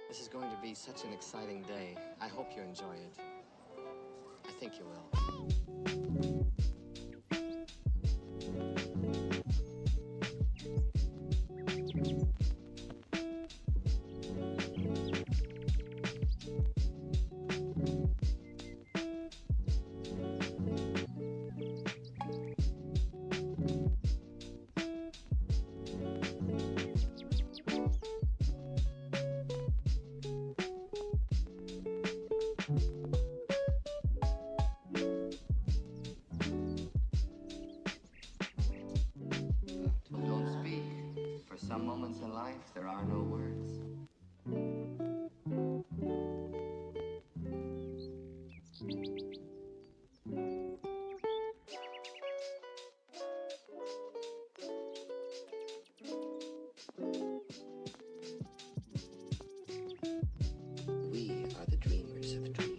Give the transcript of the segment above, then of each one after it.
This is going to be such an exciting day. I hope you enjoy it. I think you will. Don't speak. For some moments in life, there are no words. We are the dreamers of dreams.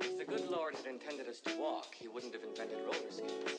If the good Lord had intended us to walk, he wouldn't have invented roller skates.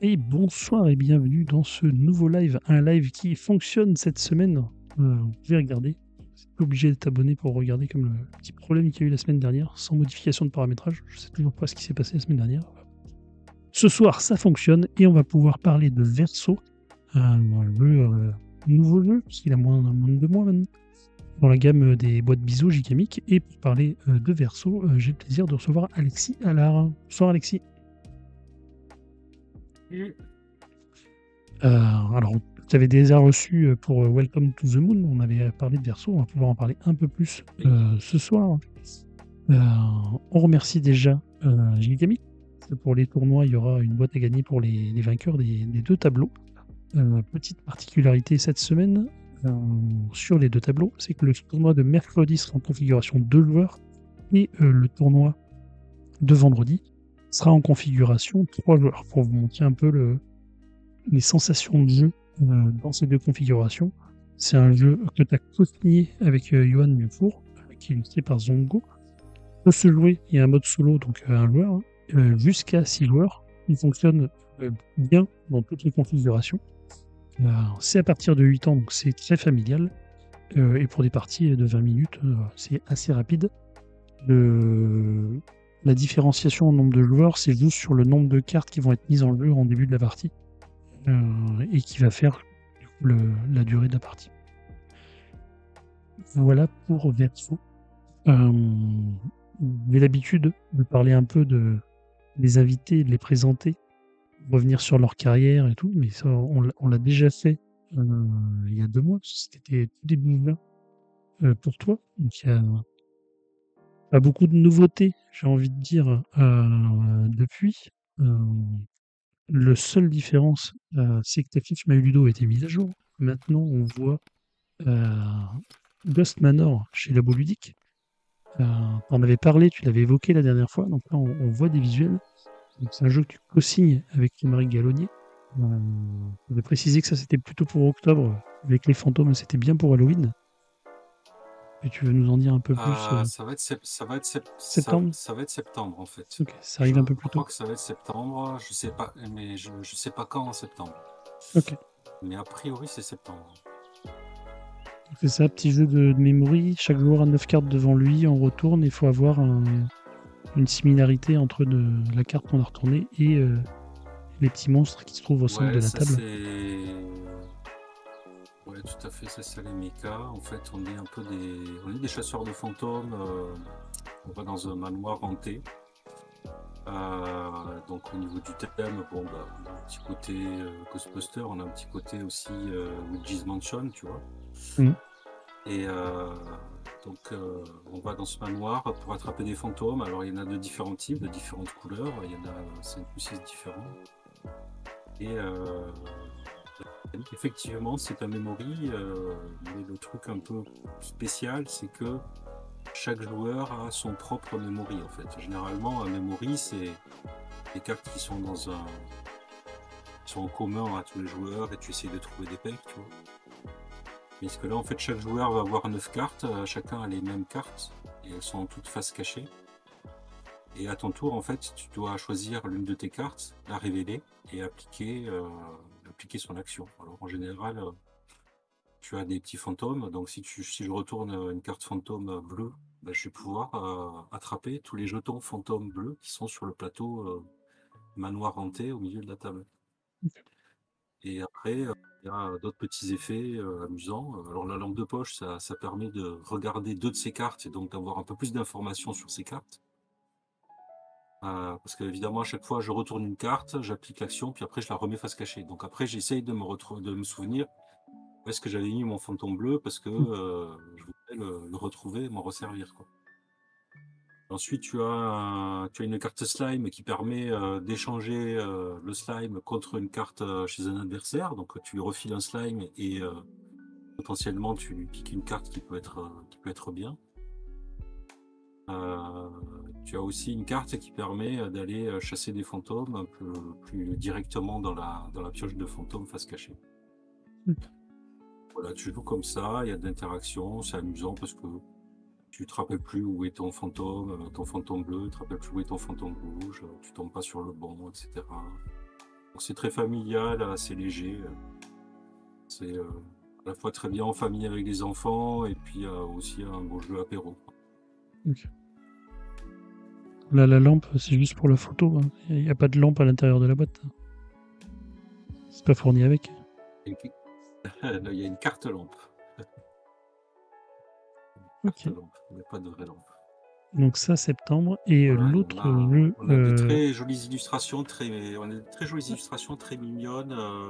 Et bonsoir et bienvenue dans ce nouveau live, un live qui fonctionne cette semaine. Vous pouvez regarder, vous n'êtes pas obligé d'être abonné pour regarder comme le petit problème qu'il y a eu la semaine dernière, sans modification de paramétrage. Je sais toujours pas ce qui s'est passé la semaine dernière. Ce soir, ça fonctionne et on va pouvoir parler de Verso, nouveau jeu, puisqu'il a moins de 2 mois maintenant, dans la gamme des boîtes biseaux Gigamic. Et pour parler de Verso, j'ai le plaisir de recevoir Alexis Allard. Bonsoir Alexis. Alors, tu avais déjà reçu pour Welcome to the Moon, on avait parlé de Verso, on va pouvoir en parler un peu plus ce soir. On remercie déjà Gigamic. Pour les tournois, il y aura une boîte à gagner pour les vainqueurs des 2 tableaux. Petite particularité cette semaine sur les 2 tableaux, c'est que le tournoi de mercredi sera en configuration 2 joueurs et le tournoi de vendredi sera en configuration 3 joueurs, pour vous montrer un peu les sensations de jeu dans ces 2 configurations. C'est un jeu que tu as co-signé avec Johan Dufour, qui est illustré par Zongo. Peut se jouer, il y a un mode solo, donc un joueur, jusqu'à 6 joueurs. Il fonctionne bien dans toutes les configurations. C'est à partir de 8 ans, donc c'est très familial. Et pour des parties de 20 minutes, c'est assez rapide. La différenciation en nombre de joueurs, c'est juste sur le nombre de cartes qui vont être mises en jeu en début de la partie. Et qui va faire du coup, la durée de la partie. Voilà pour Verso. J'ai l'habitude de parler un peu des invités, de les présenter, revenir sur leur carrière et tout, mais ça, on l'a déjà fait il y a 2 mois, c'était tout début juin pour toi. Donc il y a pas beaucoup de nouveautés, j'ai envie de dire, depuis. Le seule différence, c'est que ta fiche Mauludo a été mise à jour. Maintenant, on voit Ghost Manor chez Labo Ludique. T'en avais parlé, tu l'avais évoqué la dernière fois, donc là on voit des visuels. Donc, c'est un jeu que tu co-signes avec Marie Gallonnier. Je vais préciser que ça c'était plutôt pour octobre, avec les fantômes, c'était bien pour Halloween. Et tu veux nous en dire un peu plus Ça va être septembre? ça va être septembre en fait. Ok, ça Je arrive un peu plus crois tôt. que ça va être septembre. Je sais pas, mais je sais pas quand en septembre. Ok, Mais a priori c'est septembre. c'est ça, petit jeu de memory. Chaque joueur a 9 cartes devant lui, on retourne, il faut avoir une similarité entre la carte qu'on a retournée et les petits monstres qui se trouvent au centre de Ouais, la ça table. c'est. Ouais, tout à fait, c'est ça les mechas. En fait, on est des chasseurs de fantômes. On va dans un manoir hanté. Donc au niveau du thème, bon, bah, on a un petit côté Ghostbuster, on a un petit côté aussi Luigi's Mansion, tu vois. Mhm. Et on va dans ce manoir pour attraper des fantômes. Alors, il y en a de différents types, de différentes couleurs. Il y en a 5 ou 6 différents. Et effectivement, c'est un memory. Mais le truc un peu spécial, c'est que chaque joueur a son propre memory, en fait. Généralement, un memory, c'est des cartes qui sont qui sont en commun à tous les joueurs et tu essaies de trouver des packs, tu vois. Parce que là, en fait, chaque joueur va avoir 9 cartes, chacun a les mêmes cartes, et elles sont en toutes faces cachées. Et à ton tour, en fait, tu dois choisir l'une de tes cartes, la révéler, et appliquer son action. Alors en général, tu as des petits fantômes, donc si je retourne une carte fantôme bleue, ben, je vais pouvoir attraper tous les jetons fantômes bleus qui sont sur le plateau manoir hanté au milieu de la table. Et après, il y a d'autres petits effets amusants. Alors la lampe de poche, ça permet de regarder 2 de ces cartes et donc d'avoir un peu plus d'informations sur ces cartes. Parce qu'évidemment, à chaque fois, je retourne une carte, j'applique l'action, puis après, je la remets face cachée. Donc après, j'essaye de me souvenir où est-ce que j'avais mis mon fantôme bleu parce que je voudrais le retrouver et m'en resservir, quoi. Ensuite, tu as une carte slime qui permet d'échanger le slime contre une carte chez un adversaire. Donc, tu lui refiles un slime et potentiellement, tu lui piques une carte qui peut être bien. Euh, Tu as aussi une carte qui permet d'aller chasser des fantômes un peu plus directement dans la pioche de fantômes face cachée. Voilà, tu joues comme ça, il y a de l'interaction, c'est amusant parce que tu te rappelles plus où est ton fantôme bleu, tu te rappelles plus où est ton fantôme rouge, tu tombes pas sur le bon, etc. Donc, c'est très familial, assez léger. C'est à la fois très bien en famille avec les enfants et puis aussi un beau jeu apéro. Ok. Là, la lampe, c'est juste pour la photo. Hein. Il n'y a pas de lampe à l'intérieur de la boîte. C'est pas fourni avec. Là, il y a une carte lampe. Ok. Carte lampe, il n'y a pas de vraie lampe. Donc ça, septembre. Et Voilà, l'autre jeu... on a de très jolies illustrations, très mignonnes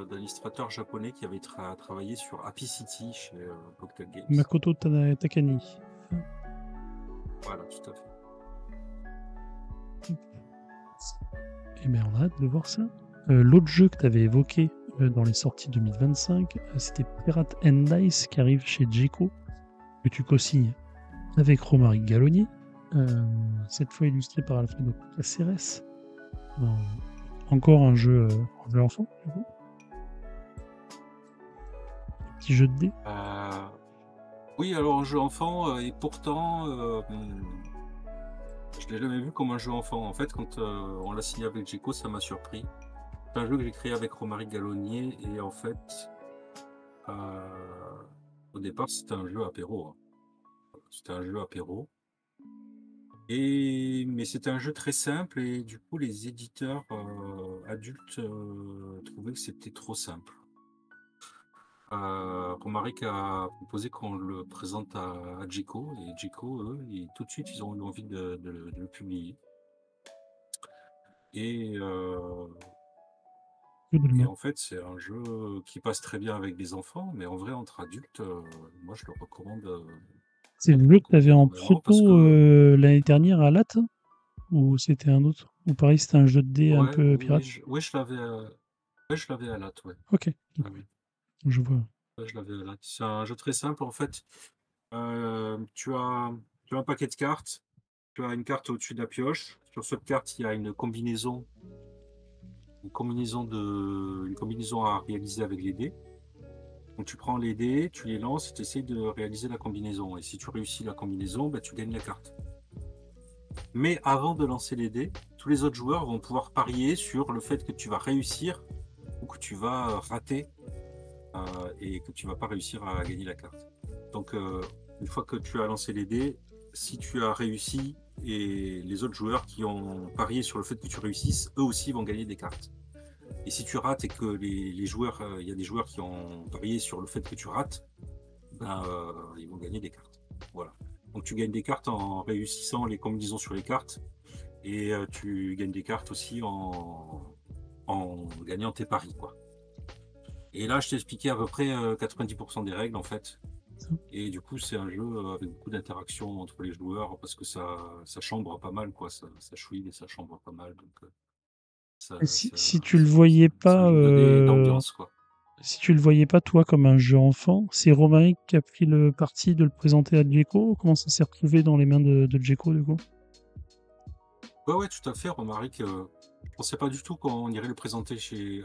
d'un illustrateur japonais qui avait travaillé sur Happy City chez Cocktail Games. Makoto Takani. Voilà, tout à fait. Eh bien, on a hâte de voir ça. L'autre jeu que tu avais évoqué dans les sorties 2025, c'était Pirate and Dice qui arrive chez Djeco, que tu co-signes avec Romaric Gallonier, cette fois illustré par Alfredo Caceres. Encore un jeu enfant, du coup. Petit jeu de dés. Oui, alors un jeu enfant, et pourtant, je l'ai jamais vu comme un jeu enfant. En fait, quand on l'a signé avec Djeco, ça m'a surpris. C'est un jeu que j'ai créé avec Romaric Gallonier, et en fait, au départ, c'était un jeu apéro. Hein. C'était un jeu apéro. Mais c'était un jeu très simple, et du coup, les éditeurs adultes trouvaient que c'était trop simple. Romaric a proposé qu'on le présente à Djeco, et Djeco, eux, tout de suite, ils ont eu envie de le publier. Et en fait, c'est un jeu qui passe très bien avec des enfants, mais en vrai, entre adultes, moi, je le recommande. C'est le jeu que tu avais en énormément proto l'année dernière à Latte, ou c'était un autre? Ou pareil, c'était un jeu de dés un peu pirate? Oui, je l'avais à Latte, ouais. Ok, Ah oui. je vois. Ouais, je l'avais à Latte. C'est un jeu très simple, en fait. Tu as un paquet de cartes, tu as une carte au-dessus de la pioche. Sur cette carte, il y a une combinaison à réaliser avec les dés. Donc tu prends les dés, tu les lances et tu essaies de réaliser la combinaison. Et si tu réussis la combinaison, bah, tu gagnes la carte. Mais avant de lancer les dés, tous les autres joueurs vont pouvoir parier sur le fait que tu vas réussir ou que tu vas rater et que tu vas pas réussir à gagner la carte. Donc une fois que tu as lancé les dés, si tu as réussi et les autres joueurs qui ont parié sur le fait que tu réussisses, eux aussi vont gagner des cartes. Et si tu rates et que les joueurs, il y a des joueurs qui ont parié sur le fait que tu rates, ben, ils vont gagner des cartes. Voilà. Donc tu gagnes des cartes en réussissant les combinaisons sur les cartes, et tu gagnes des cartes aussi en gagnant tes paris, quoi. Et là, je t'ai expliqué à peu près 90% des règles, en fait. Et du coup, c'est un jeu avec beaucoup d'interactions entre les joueurs, parce que ça chambre pas mal, quoi. Ça chouine et ça chambre pas mal. Donc, si tu le voyais pas, d'ambiance, quoi. si tu le voyais pas toi comme un jeu enfant, c'est Romaric qui a pris le parti de le présenter à Djeco. Comment ça s'est retrouvé dans les mains de Djeco, du coup? Ouais, tout à fait. Romaric, je pensais pas du tout qu'on irait le présenter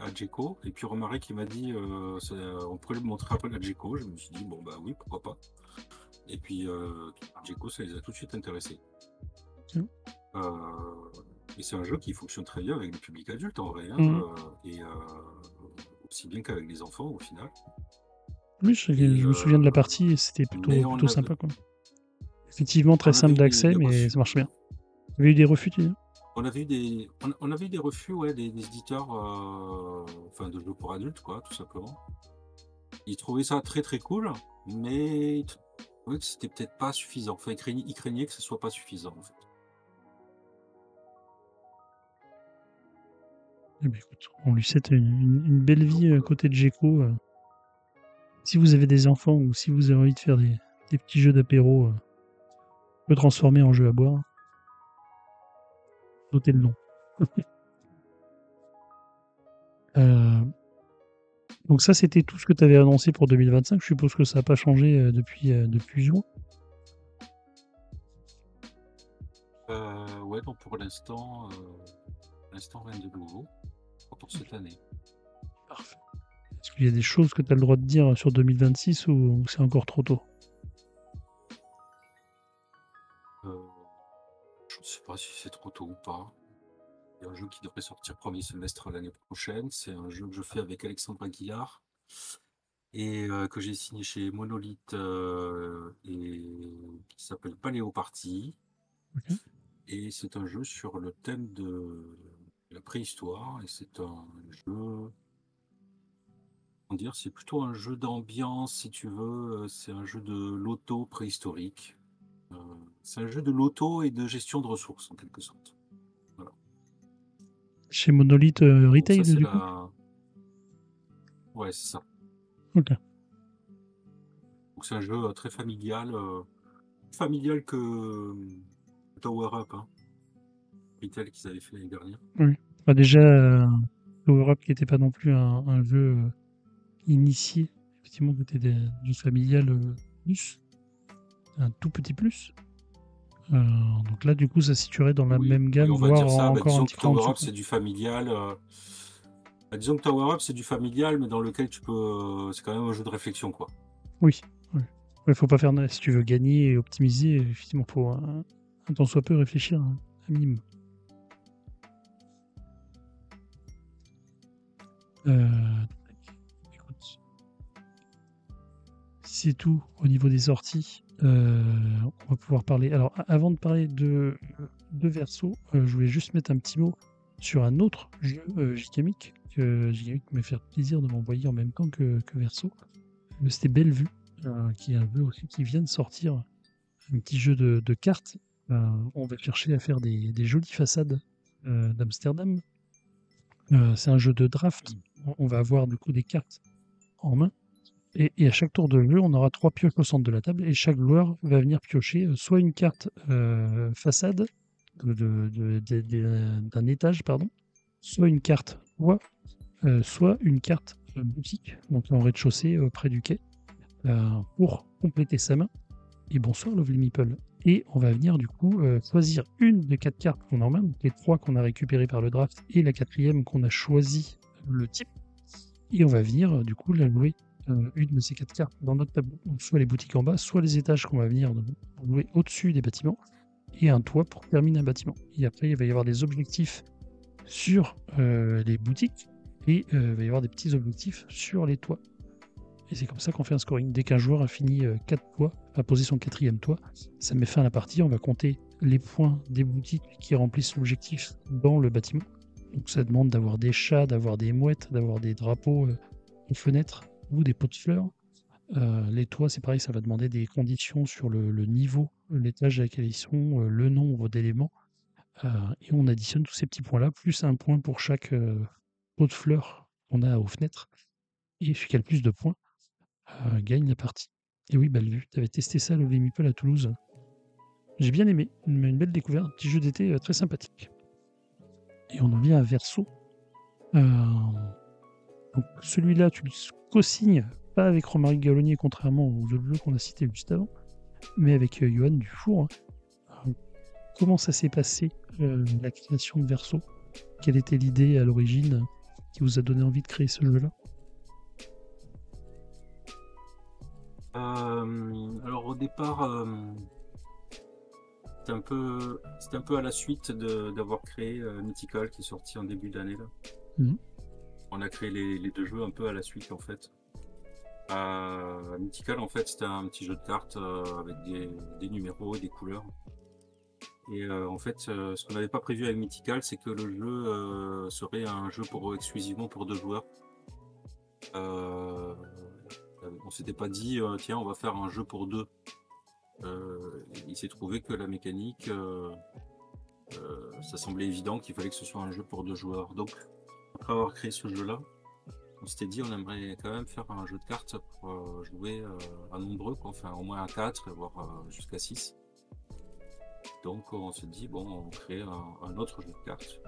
à Djeco. Et puis Romaric, il m'a dit, on pourrait le montrer après à Djeco. Je me suis dit, bon, bah oui, pourquoi pas. Et puis Djeco, ça les a tout de suite intéressés. Et c'est un jeu qui fonctionne très bien avec le public adulte, en vrai. Hein, et aussi bien qu'avec les enfants, au final. Oui, je me souviens de la partie et c'était plutôt sympa, quoi. Effectivement, très simple d'accès, mais ça marche bien. Vous avez eu des refus, tu dis? On avait eu des refus, ouais, des éditeurs de jeux pour adultes, quoi, tout simplement. Ils trouvaient ça très très cool, mais ils trouvaient que c'était peut-être pas suffisant. Enfin, ils craignaient que ce soit pas suffisant, en fait. Eh bien, écoute, on lui souhaite une belle vie côté de Djeco. Si vous avez des enfants ou si vous avez envie de faire des petits jeux d'apéro, le transformer en jeu à boire, notez le nom. Donc ça, c'était tout ce que tu avais annoncé pour 2025. Je suppose que ça n'a pas changé depuis juin. Ouais, donc pour l'instant, rien de nouveau pour cette année. Parfait. Est-ce qu'il y a des choses que tu as le droit de dire sur 2026 ou c'est encore trop tôt? Je ne sais pas si c'est trop tôt ou pas. Il y a un jeu qui devrait sortir premier semestre l'année prochaine. C'est un jeu que je fais avec Alexandre Aguillard et que j'ai signé chez Monolith et qui s'appelle Paléo Party. Ok. Et c'est un jeu sur le thème de la préhistoire. Et c'est un jeu, on dire, c'est plutôt un jeu d'ambiance, si tu veux. C'est un jeu de loto préhistorique. Euh, c'est un jeu de loto et de gestion de ressources, en quelque sorte. Voilà. Chez Monolith Donc Retail, ça, c'est du coup? la... Ouais, c'est ça. Ok. Donc c'est un jeu très familial. Familial que Tower Up, hein. Retail qu'ils avaient fait l'année dernière. Oui. Bah, déjà, Power Up qui n'était pas non plus un jeu initié, effectivement, côté du familial plus, un tout petit plus. Donc là, du coup, ça se situerait dans la Oui, même oui, gamme, on va voire dire ça. encore un Disons petit que cran en Tower dessous, Up, quoi. c'est du familial. Disons que Tower Up, c'est du familial, mais dans lequel tu peux. C'est quand même un jeu de réflexion, quoi. Oui. Ouais. Ouais, faut pas faire. Si tu veux gagner et optimiser, effectivement, faut un tant soit peu réfléchir, hein, un minimum. Écoute, si c'est tout au niveau des sorties, on va pouvoir parler. Alors, avant de parler de Verso, je voulais juste mettre un petit mot sur un autre jeu Gigamic que Gigamic m'a fait plaisir de m'envoyer en même temps que Verso. C'était Bellevue, qui est un jeu aussi qui vient de sortir, un petit jeu de cartes. On va chercher à faire des jolies façades d'Amsterdam. C'est un jeu de draft. On va avoir du coup des cartes en main. Et à chaque tour de jeu, on aura 3 pioches au centre de la table et chaque joueur va venir piocher soit une carte façade d'un étage, pardon, soit une carte toit, soit une carte boutique, donc en rez-de-chaussée près du quai, pour compléter sa main. Et bonsoir, Lovely Meeple. Et on va venir du coup choisir une des 4 cartes qu'on a en main, donc les 3 qu'on a récupérées par le draft et la 4e qu'on a choisi le type. Et on va venir du coup la jouer une de ces 4 cartes dans notre tableau, donc soit les boutiques en bas, soit les étages qu'on va venir jouer au-dessus des bâtiments, et un toit pour terminer un bâtiment. Et après, il va y avoir des objectifs sur les boutiques, et il va y avoir des petits objectifs sur les toits. Et c'est comme ça qu'on fait un scoring. Dès qu'un joueur a fini 4 toits, a posé son 4e toit, ça met fin à la partie. On va compter les points des boutiques qui remplissent l'objectif dans le bâtiment. Donc ça demande d'avoir des chats, d'avoir des mouettes, d'avoir des drapeaux aux fenêtres ou des pots de fleurs. Les toits, c'est pareil, ça va demander des conditions sur le niveau, l'étage à laquelle ils sont, le nombre d'éléments. Et on additionne tous ces petits points-là, plus un point pour chaque pot de fleurs qu'on a aux fenêtres. Et celui qui a le plus de points gagne la partie. Et oui, Bellevue, tu avais testé ça, le Meeple à Toulouse. J'ai bien aimé, une belle découverte, un petit jeu d'été très sympathique. Et on en vient à Verso. Donc celui-là, tu le co-signes, pas avec Romaric Gallonier, contrairement aux autres jeux qu'on a cités juste avant, mais avec Johan Dufour. Comment ça s'est passé, la création de Verso? Quelle était l'idée à l'origine qui vous a donné envie de créer ce jeu-là? Alors au départ, c'était un peu à la suite d'avoir créé Mythical qui est sorti en début d'année là. Mmh. On a créé les 2 jeux un peu à la suite en fait. Mythical en fait c'était un petit jeu de cartes avec des numéros et des couleurs. Et en fait ce qu'on n'avait pas prévu avec Mythical c'est que le jeu serait un jeu exclusivement pour 2 joueurs. On s'était pas dit tiens on va faire un jeu pour 2. Il s'est trouvé que la mécanique ça semblait évident qu'il fallait que ce soit un jeu pour 2 joueurs. Donc après avoir créé ce jeu là on s'était dit on aimerait quand même faire un jeu de cartes pour jouer à nombreux, quoi. Enfin au moins à 4 voire jusqu'à 6. Donc on s'est dit bon on crée un autre jeu de cartes,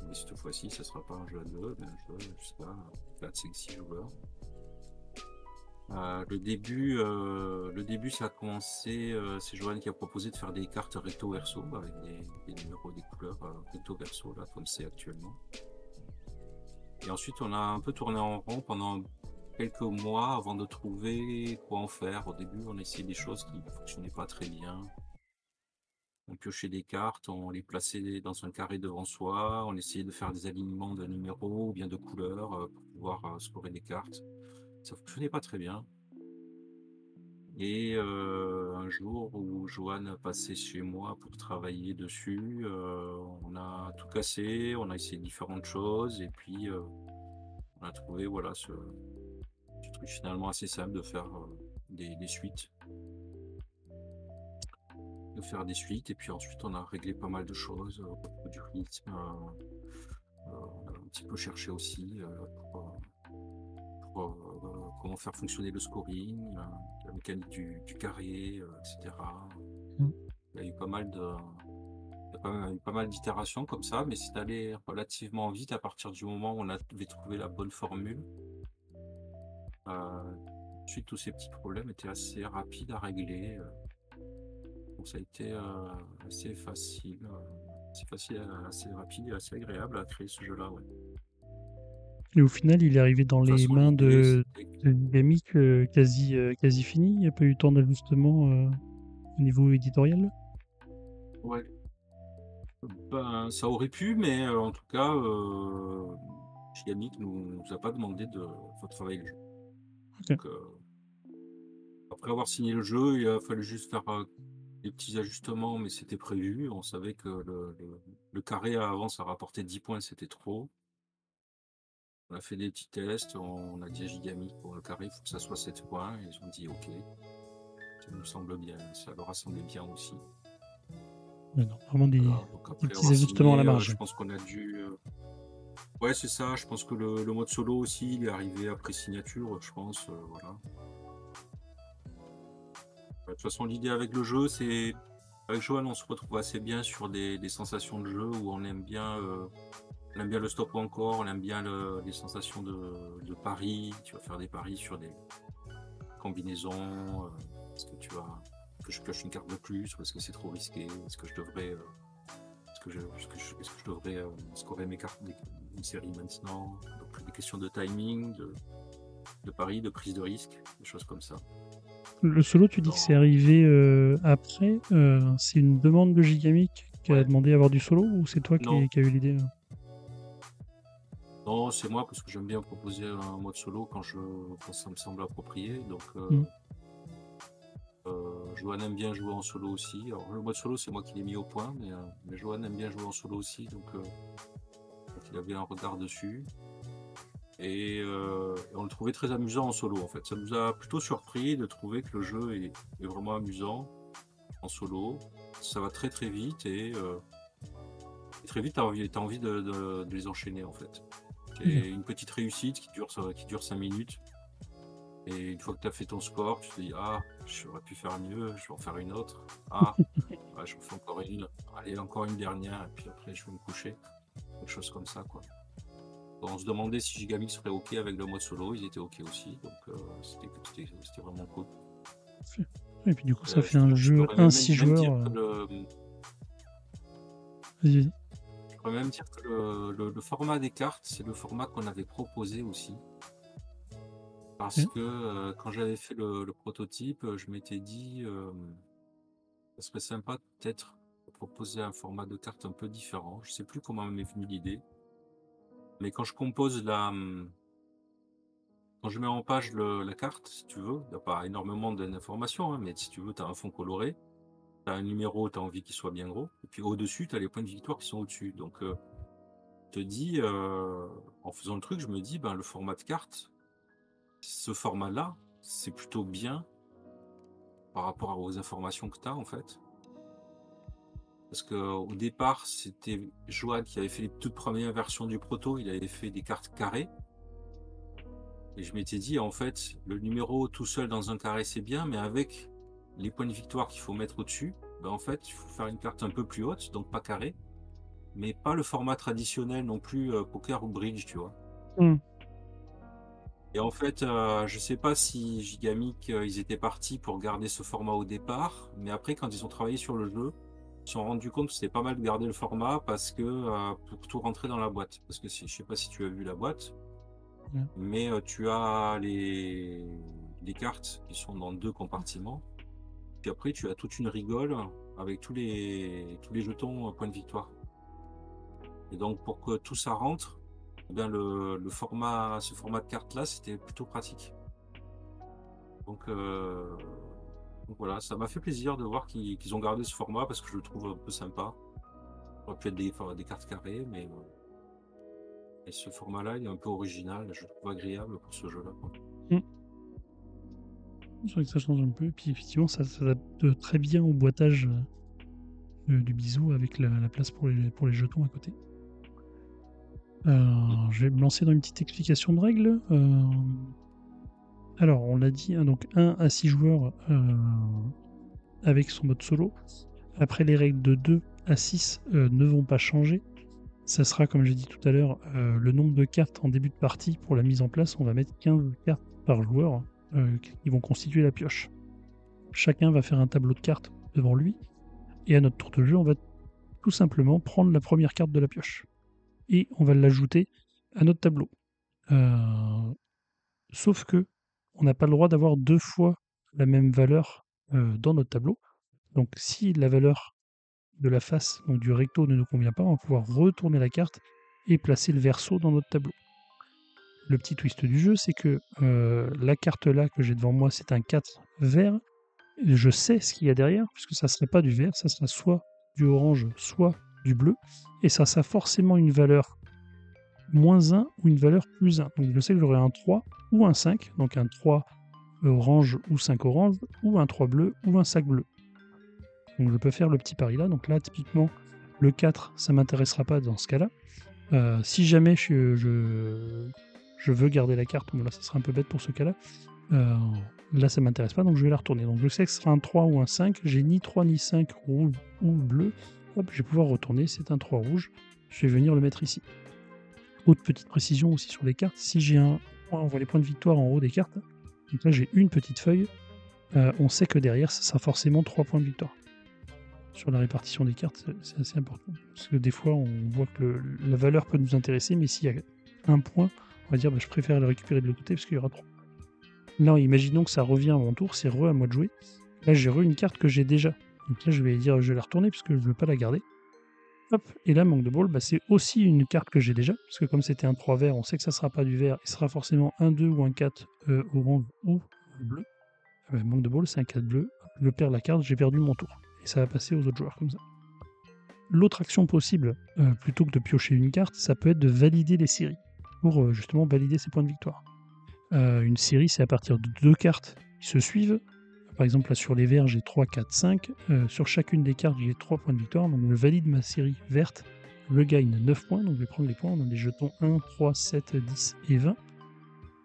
mais cette fois-ci ça sera pas un jeu à 2 mais un jeu jusqu'à 4, 5, 6 joueurs. Le début ça a commencé, c'est Johan qui a proposé de faire des cartes recto verso avec des numéros, des couleurs recto verso là comme c'est actuellement. Et ensuite on a un peu tourné en rond pendant quelques mois avant de trouver quoi en faire. Au début on a essayé des choses qui ne fonctionnaient pas très bien. On piochait des cartes, on les plaçait dans un carré devant soi, on essayait de faire des alignements de numéros ou bien de couleurs pour pouvoir scorer des cartes. Ça fonctionnait pas très bien. Et un jour où Johan passait chez moi pour travailler dessus, on a tout cassé, on a essayé différentes choses et puis on a trouvé voilà ce truc finalement assez simple de faire des suites. De faire des suites et puis ensuite on a réglé pas mal de choses au niveau du rythme. On a un petit peu cherché aussi comment faire fonctionner le scoring, la mécanique du carré, etc. Mm. Il y a eu pas mal d'itérations comme ça, mais c'est allé relativement vite à partir du moment où on avait trouvé la bonne formule. Ensuite, tous ces petits problèmes étaient assez rapides à régler. Donc ça a été assez facile, assez rapide et assez agréable à créer ce jeu-là. Ouais. Et au final, il est arrivé dans De toute les façon, mains l'idée, de c'était Gamic quasi fini. Il n'y a pas eu tant d'ajustements au niveau éditorial. ouais. Ben, ça aurait pu, mais en tout cas, Gigamic nous a pas demandé de retravailler le jeu. Ok. Donc, après avoir signé le jeu, il a fallu juste faire des petits ajustements, mais c'était prévu. On savait que le carré avant, ça rapportait 10 points, c'était trop. On a fait des petits tests, on a dit à Gigamic pour le carré, il faut que ça soit 7 points. Et ils ont dit OK, ça nous semble bien, ça leur a semblé bien aussi. Ouais, non, vraiment des Voilà, donc après petits avoir ajustements à la signé, marge. je pense qu'on a dû. Ouais, c'est ça, je pense que le mode solo aussi, il est arrivé après signature, je pense. Voilà. De toute façon, l'idée avec le jeu, c'est. Avec Johan, on se retrouve assez bien sur des sensations de jeu où on aime bien le stop ou encore, on aime bien les sensations de paris. Tu vas faire des paris sur des combinaisons. Est-ce que que je pioche une carte de plus ou est-ce que c'est trop risqué? Est-ce que je devrais, est-ce que je devrais scorer mes cartes d'une série maintenant? Donc des questions de timing, de paris, de prise de risque, des choses comme ça. Le solo, tu dis que c'est arrivé après. C'est une demande de Gigamic qui a Ouais. demandé à avoir du solo ou c'est toi qui Non. a eu l'idée Non, c'est moi parce que j'aime bien proposer un mode solo quand ça me semble approprié. Donc, Johan aime bien jouer en solo aussi. Alors, le mode solo, c'est moi qui l'ai mis au point, mais Johan aime bien jouer en solo aussi. Donc il avait un regard dessus. Et on le trouvait très amusant en solo en fait. Ça nous a plutôt surpris de trouver que le jeu est vraiment amusant en solo. Ça va très très vite et très vite, tu as envie de les enchaîner en fait. C'est une petite réussite qui dure 5 minutes. Et une fois que tu as fait ton score, tu te dis ah, j'aurais pu faire mieux, je vais en faire une autre. Ah, ouais, j'en fais encore une. Allez, encore une dernière, et puis après je vais me coucher. Quelque chose comme ça quoi. On se demandait si Gigamic serait OK avec le mode solo, ils étaient OK aussi, donc c'était vraiment cool. Et puis du coup, ça fait un jeu 6 joueurs. Vas-y. Je pourrais même dire que le format des cartes, c'est le format qu'on avait proposé aussi. Parce que quand j'avais fait le prototype, je m'étais dit ça serait sympa peut-être de proposer un format de carte un peu différent. Je sais plus comment m'est venue l'idée. Mais quand je compose quand je mets en page la carte, si tu veux, il n'y a pas énormément d'informations, hein, mais si tu veux, tu as un fond coloré, tu as un numéro, tu as envie qu'il soit bien gros, et puis au-dessus, tu as les points de victoire qui sont au-dessus. Donc, te dis, en faisant le truc, je me dis, ben, le format de carte, ce format-là, c'est plutôt bien par rapport aux informations que tu as, en fait. Parce qu'au départ, c'était Johan qui avait fait les toutes premières versions du proto, il avait fait des cartes carrées. Et je m'étais dit, en fait, le numéro tout seul dans un carré, c'est bien, mais avec les points de victoire qu'il faut mettre au-dessus, ben en fait, il faut faire une carte un peu plus haute, donc pas carré, mais pas le format traditionnel non plus, poker ou bridge, tu vois. Et en fait, je sais pas si Gigamic, ils étaient partis pour garder ce format au départ, mais après, quand ils ont travaillé sur le jeu, ils se sont rendus compte que c'était pas mal de garder le format parce que pour tout rentrer dans la boîte. Parce que je sais pas si tu as vu la boîte, mais tu as les cartes qui sont dans 2 compartiments. Puis après, tu as toute une rigole avec tous les jetons points de victoire. Et donc pour que tout ça rentre, eh bien ce format de carte-là, c'était plutôt pratique. Donc voilà, ça m'a fait plaisir de voir qu'ils ont gardé ce format parce que je le trouve un peu sympa. Ça aurait pu être des cartes carrées, mais et ce format-là, il est un peu original, je le trouve agréable pour ce jeu-là, quoi. C'est vrai que ça change un peu. Et puis effectivement, ça s'adapte très bien au boitage du bisou avec la place pour les jetons à côté. Je vais me lancer dans une petite explication de règles. Alors, on l'a dit, hein, donc 1 à 6 joueurs avec son mode solo. Après, les règles de 2 à 6 ne vont pas changer. Ça sera, comme j'ai dit tout à l'heure, le nombre de cartes en début de partie. Pour la mise en place, on va mettre 15 cartes par joueur qui vont constituer la pioche. Chacun va faire un tableau de cartes devant lui. Et à notre tour de jeu, on va tout simplement prendre la première carte de la pioche. Et on va l'ajouter à notre tableau. Sauf que on n'a pas le droit d'avoir 2 fois la même valeur dans notre tableau. Donc si la valeur de la face, donc du recto, ne nous convient pas, on va pouvoir retourner la carte et placer le verso dans notre tableau. Le petit twist du jeu, c'est que la carte là que j'ai devant moi, c'est un 4 vert. Je sais ce qu'il y a derrière, puisque ça ne serait pas du vert, ça sera soit du orange, soit du bleu. Et ça sera forcément une valeur -1 ou une valeur +1. Donc je sais que j'aurai un 3 ou un 5, donc un 3 orange ou 5 orange, ou un 3 bleu ou un 5 bleu. Donc je peux faire le petit pari là. Donc là, typiquement, le 4, ça ne m'intéressera pas dans ce cas-là. Si jamais je veux garder la carte, bon là, ça sera un peu bête pour ce cas-là. Là, ça ne m'intéresse pas, donc je vais la retourner. Donc je sais que ce sera un 3 ou un 5. J'ai ni 3 ni 5 rouge ou bleu. Hop, je vais pouvoir retourner. C'est un 3 rouge. Je vais venir le mettre ici. Autre petite précision aussi sur les cartes. Si j'ai un point, on voit les points de victoire en haut des cartes. Donc là, j'ai une petite feuille. On sait que derrière, ça sera forcément 3 points de victoire. Sur la répartition des cartes, c'est assez important. Parce que des fois, on voit que la valeur peut nous intéresser, mais s'il y a un point, on va dire je préfère le récupérer de l'autre côté parce qu'il y aura 3. Là, imaginons que ça revient à mon tour, c'est à moi de jouer. Là, j'ai une carte que j'ai déjà. Donc là, je vais dire je vais la retourner parce que je ne veux pas la garder. Hop, et là, manque de ball, c'est aussi une carte que j'ai déjà. Parce que comme c'était un 3 vert, on sait que ça ne sera pas du vert. Il sera forcément un 2 ou un 4 orange ou bleu. Manque de ball, c'est un 4 bleu. Je perds la carte, j'ai perdu mon tour. Et ça va passer aux autres joueurs comme ça. L'autre action possible, plutôt que de piocher une carte, ça peut être de valider les séries. Pour justement valider ses points de victoire. Une série, c'est à partir de 2 cartes qui se suivent. Par exemple, là sur les verts, j'ai 3, 4, 5. Sur chacune des cartes, j'ai 3 points de victoire. Donc je valide ma série verte. Le gagne 9 points. Donc je vais prendre les points. On a des jetons 1, 3, 7, 10 et 20.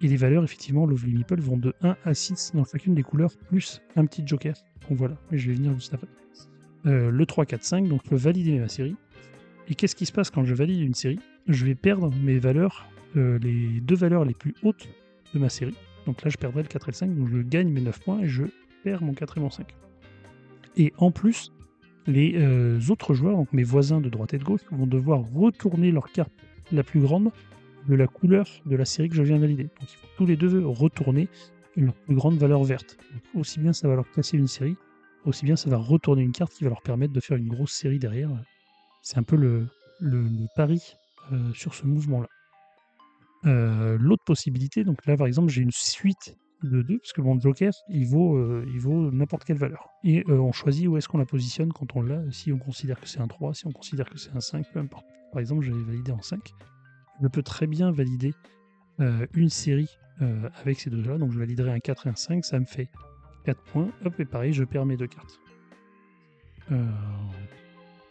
Et les valeurs, effectivement, Lovely Meeple vont de 1 à 6 dans chacune des couleurs, plus un petit joker. Donc voilà, mais je vais venir juste après. Le 3, 4, 5, donc je peux valider ma série. Et qu'est-ce qui se passe quand je valide une série? Je vais perdre mes valeurs, les 2 valeurs les plus hautes de ma série. Donc là, je perdrai le 4 et le 5, donc je gagne mes 9 points et je perds mon 4 et mon 5. Et en plus, les autres joueurs, donc mes voisins de droite et de gauche, vont devoir retourner leur carte la plus grande de la couleur de la série que je viens valider. Donc ils vont tous les deux retourner leur plus grande valeur verte. Donc, aussi bien ça va leur classer une série, aussi bien ça va retourner une carte qui va leur permettre de faire une grosse série derrière. C'est un peu le pari sur ce mouvement-là. L'autre possibilité, donc là par exemple j'ai une suite de 2, parce que mon joker il vaut n'importe quelle valeur. Et on choisit où est-ce qu'on la positionne quand on l'a, si on considère que c'est un 3, si on considère que c'est un 5, peu importe. Par exemple j'avais validé en 5. Je peux très bien valider une série avec ces deux-là, donc je validerai un 4 et un 5, ça me fait 4 points, hop, et pareil, je perds mes 2 cartes.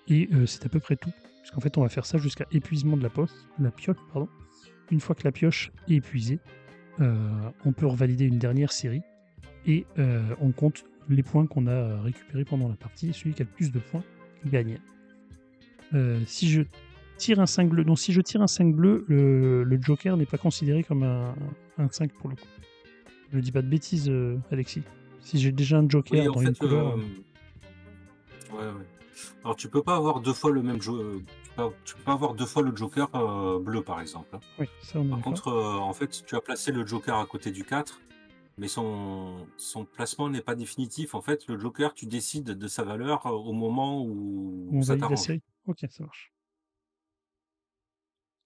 C'est à peu près tout, puisqu'en fait on va faire ça jusqu'à épuisement de la pioche, pardon. Une fois que la pioche est épuisée, on peut revalider une dernière série, et on compte les points qu'on a récupérés pendant la partie, et celui qui a le plus de points gagne. Si je tire un 5 bleu. Donc si je tire un 5 bleu, le joker n'est pas considéré comme un 5 pour le coup. Je ne dis pas de bêtises, Alexis. Si j'ai déjà un joker dans une couleur... Ouais. Alors tu peux pas avoir 2 fois le même jeu. Tu peux pas avoir 2 fois le joker bleu par exemple. Oui, ça on est Par contre, en fait, tu as placé le joker à côté du 4. Mais son placement n'est pas définitif. En fait, le joker, tu décides de sa valeur au moment où On ça valide la t'arrange. série. Ok, ça marche.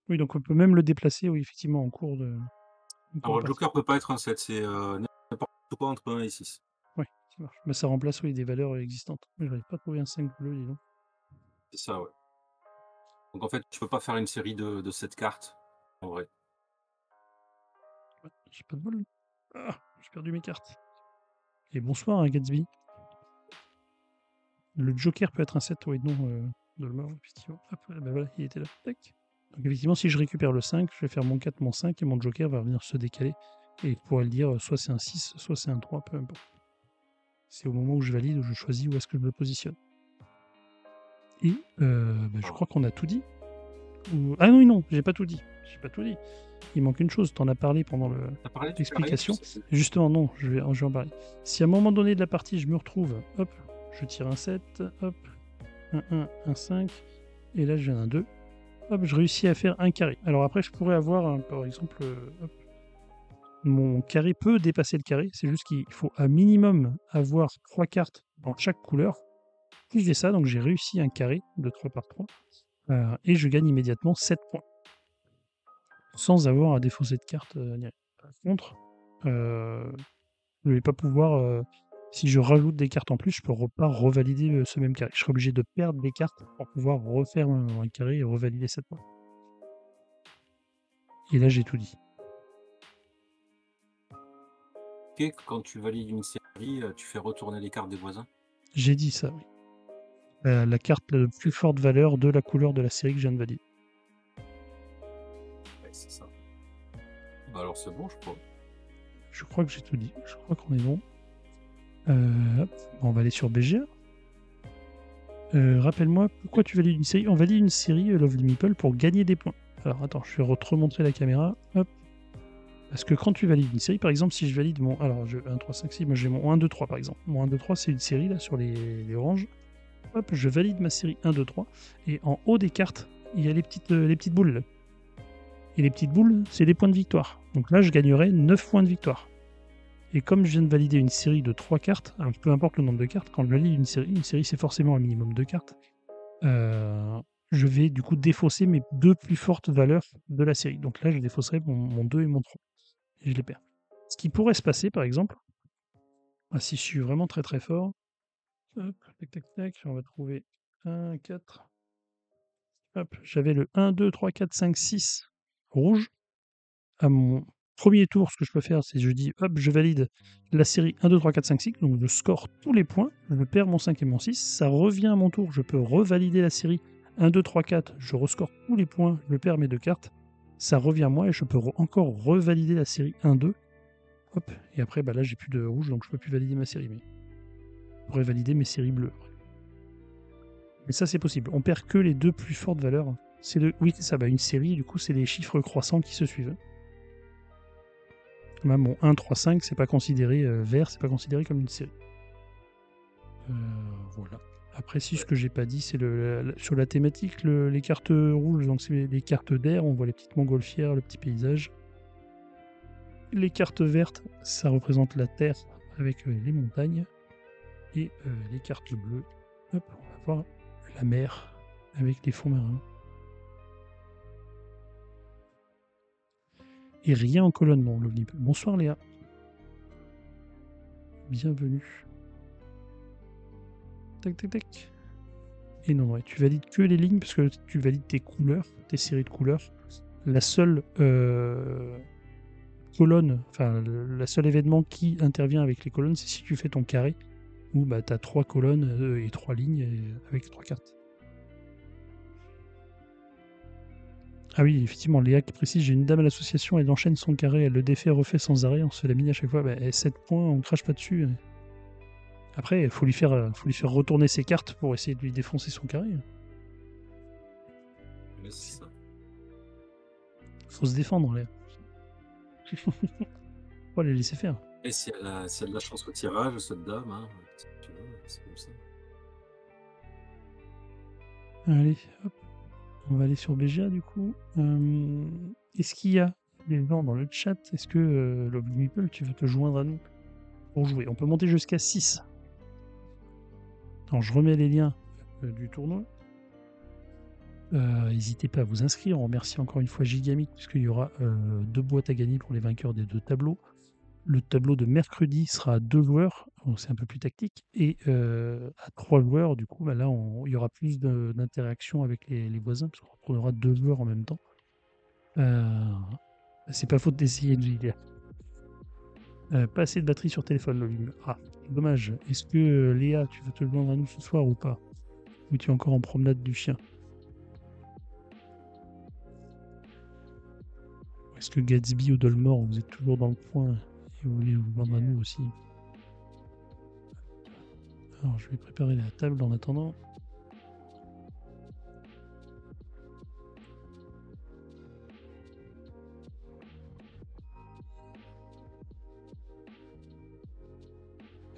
Oui, donc on peut même le déplacer, oui, effectivement, en cours de Alors, le partie. joker peut pas être un 7, c'est n'importe quoi entre 1 et 6. Oui, ça marche. Mais ça remplace, oui, des valeurs existantes. Mais j'arrive pas à trouver un 5 bleu, dis donc. C'est ça, ouais. Donc, en fait, tu peux pas faire une série de 7 cartes, en vrai. Ouais, j'ai pas de bol. Ah, j'ai perdu mes cartes. Et bonsoir, hein, Gatsby. Le Joker peut être un 7, oui, non, de le mort, effectivement. Hop, ben voilà, il était là. Tac. Donc effectivement, si je récupère le 5, je vais faire mon 4, mon 5, et mon Joker va venir se décaler. Et pourrait le dire, soit c'est un 6, soit c'est un 3, peu importe. C'est au moment où je valide, où je choisis où est-ce que je le positionne. Et je crois qu'on a tout dit. Ah oui, non, j'ai pas tout dit. J'ai pas tout dit. Il manque une chose, t'en as parlé pendant T'as parlé du carré, l'explication. je sais plus. Justement, non, je vais en parler. Si à un moment donné de la partie, je me retrouve, hop, je tire un 7, hop, un 1, un 5, et là je viens un 2, hop, je réussis à faire un carré. Alors après, je pourrais avoir, par exemple, hop, mon carré peut dépasser le carré, c'est juste qu'il faut à minimum avoir 3 cartes dans chaque couleur. Si j'ai ça, donc j'ai réussi un carré de 3 par 3, et je gagne immédiatement 7 points, sans avoir à défausser de cartes. Par contre, je ne vais pas pouvoir, si je rajoute des cartes en plus, je ne peux pas revalider ce même carré. Je serai obligé de perdre des cartes pour pouvoir refaire un carré et revalider 7 points. Et là, j'ai tout dit. Ok, quand tu valides une série, tu fais retourner les cartes des voisins. J'ai dit ça, oui. La carte de plus forte valeur de la couleur de la série que je viens de valider. Ouais, c'est ça. Bah alors c'est bon, je crois. Je crois que j'ai tout dit. Je crois qu'on est bon. Hop, on va aller sur BGA. Rappelle-moi, pourquoi tu valides une série? On valide une série Lovely Meeple pour gagner des points. Alors attends, je vais remontrer la caméra. Hop. Parce que quand tu valides une série, par exemple, si je valide mon. Alors, 1, 3, 5, 6, moi j'ai mon 1, 2, 3 par exemple. Mon 1, 2, 3, c'est une série là sur les oranges. Hop, je valide ma série 1, 2, 3. Et en haut des cartes, il y a les petites boules là. Et les petites boules, c'est des points de victoire. Donc là, je gagnerai 9 points de victoire. Et comme je viens de valider une série de 3 cartes, alors peu importe le nombre de cartes, quand je valide une série c'est forcément un minimum de cartes. Je vais du coup défausser mes 2 plus fortes valeurs de la série. Donc là, je défausserai mon 2 et mon 3. Et je les perds. Ce qui pourrait se passer, par exemple, si je suis vraiment très très fort, hop, tac tac tac, on va trouver 1, 4. Hop, j'avais le 1, 2, 3, 4, 5, 6 rouge. À mon premier tour, ce que je peux faire, c'est je dis hop, je valide la série 1, 2, 3, 4, 5, 6. Donc je score tous les points, je perds mon 5 et mon 6. Ça revient à mon tour, je peux revalider la série 1, 2, 3, 4. Je rescore tous les points, je perds mes 2 cartes. Ça revient à moi et je peux encore revalider la série 1, 2. Hop, et après, là, j'ai plus de rouge, donc je peux plus valider ma série. Mais je pourrais valider mes séries bleues. Mais ça, c'est possible. On perd que les 2 plus fortes valeurs. Oui, c'est ça, une série, du coup, c'est les chiffres croissants qui se suivent. Là, mon 1, 3, 5, c'est pas considéré vert, c'est pas considéré comme une série. Voilà. Après, si ce que j'ai pas dit, c'est sur la thématique, les cartes rouges, donc c'est les cartes d'air, on voit les petites montgolfières, le petit paysage. Les cartes vertes, ça représente la terre avec les montagnes. Et les cartes bleues, hop, on va voir la mer avec les fonds marins. Et rien en colonne dans l'Ovni. Bonsoir Léa. Bienvenue. Tac tac tac. Et non, ouais, tu valides que les lignes parce que tu valides tes couleurs, tes séries de couleurs. La seule colonne, enfin le seul événement qui intervient avec les colonnes, c'est si tu fais ton carré où tu as 3 colonnes et 3 lignes avec 3 cartes. Ah oui, effectivement, Léa qui précise, j'ai une dame à l'association, elle enchaîne son carré, elle le défait, refait sans arrêt, on se fait la mine à chaque fois, 7 points, on crache pas dessus. Après, il faut lui faire retourner ses cartes pour essayer de lui défoncer son carré. Mais c'est ça. Faut se défendre, Léa. Faut les laisser faire. Et si elle a de la chance au tirage, cette dame, hein, si tu veux, c'est comme ça. Allez, hop. On va aller sur BGA du coup. Est-ce qu'il y a les gens dans le chat. Est-ce que Love Meeple, tu veux te joindre à nous pour jouer? On peut monter jusqu'à 6. Attends, je remets les liens du tournoi. N'hésitez pas à vous inscrire. On remercie encore une fois Gigamic, puisqu'il y aura 2 boîtes à gagner pour les vainqueurs des 2 tableaux. Le tableau de mercredi sera à 2 joueurs, donc c'est un peu plus tactique, et à 3 joueurs, du coup, là, il y aura plus d'interaction avec les voisins, parce qu'on aura 2 joueurs en même temps. C'est pas faute d'essayer de giga. Pas assez de batterie sur téléphone, Lolum. Ah, dommage. Est-ce que Léa, tu veux te joindre à nous ce soir ou pas? Ou tu es encore en promenade du chien? Est-ce que Gatsby ou Dolmore, vous êtes toujours dans le coin et vous voulez vous joindre à nous aussi? Alors, je vais préparer la table en attendant.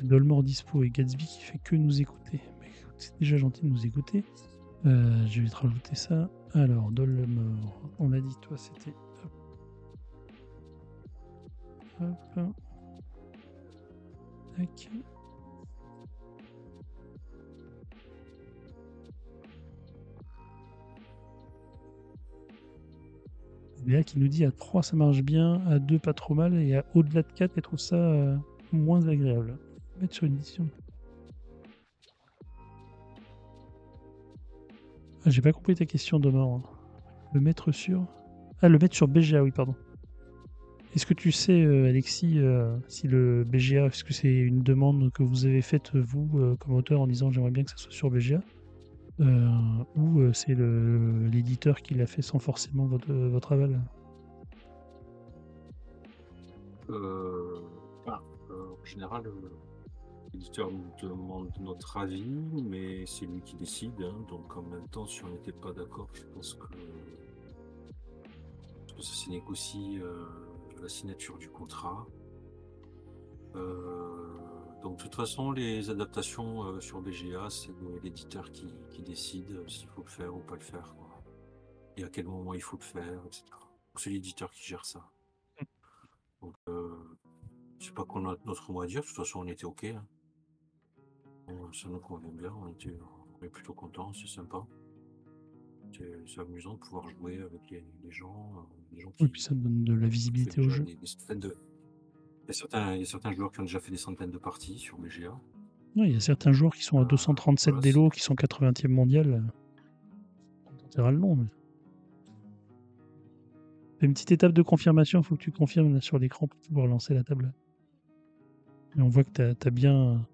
Dolmore dispo et Gatsby qui fait que nous écouter. Bah, écoute, c'est déjà gentil de nous écouter. Je vais te rajouter ça. Alors, Dolmore, on l'a dit, toi, c'était... Hop. Hop. Tac. Léa qui nous dit à 3 ça marche bien, à 2 pas trop mal, et à au-delà de 4 elle trouve ça moins agréable. On va mettre sur une édition. Ah, j'ai pas compris ta question, Dolmore. Le mettre sur... Ah, le mettre sur BGA, oui, pardon. Est-ce que tu sais, Alexis, si le BGA, est-ce que c'est une demande que vous avez faite, vous, comme auteur, en disant j'aimerais bien que ça soit sur BGA, ou c'est l'éditeur qui l'a fait sans forcément votre aval? En général, l'éditeur nous demande notre avis, mais c'est lui qui décide. Hein, donc en même temps, si on n'était pas d'accord, je pense que ça se négocie la signature du contrat. Donc de toute façon, les adaptations sur BGA, c'est l'éditeur qui décide s'il faut le faire ou pas le faire, quoi. Et à quel moment il faut le faire, etc. C'est l'éditeur qui gère ça. Donc je sais pas qu'on a notre mot à dire, de toute façon on était ok. Hein. Ça nous convient bien, on est plutôt contents, c'est sympa. C'est amusant de pouvoir jouer avec les gens qui Oui, puis ça donne de la visibilité au jeu. il y a certains joueurs qui ont déjà fait des centaines de parties sur BGA. Ouais, il y a certains joueurs qui sont à 237 voilà, d'élo, qui sont 80e mondial. On dira le nom. Mais... Fais une petite étape de confirmation, il faut que tu confirmes là, sur l'écran pour pouvoir lancer la table. Et on voit que tu as bien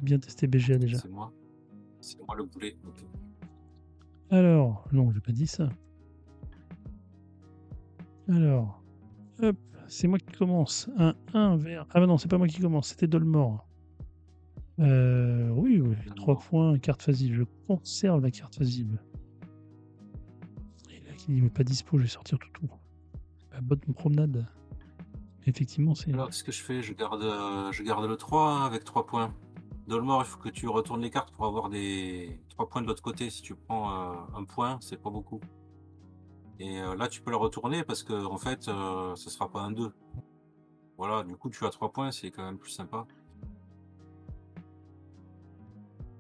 testé BGA déjà. C'est moi le boulet. Okay. Alors, non, j'ai pas dit ça. Alors, hop, c'est moi qui commence. Un 1 vers... Ah bah non, c'est pas moi qui commence, c'était Dolmore. Oui, 3 points, carte facile. Je conserve la carte facile. Et là, qui dit pas dispo, je vais sortir tout. La bonne promenade. Effectivement, c'est... Alors, qu'est-ce que je fais je garde le 3 hein, avec 3 points. Dolmore, il faut que tu retournes les cartes pour avoir des 3 points de l'autre côté. Si tu prends un point, c'est pas beaucoup. Et là, tu peux le retourner parce que en fait, ce sera pas un 2. Voilà, du coup, tu as 3 points, c'est quand même plus sympa.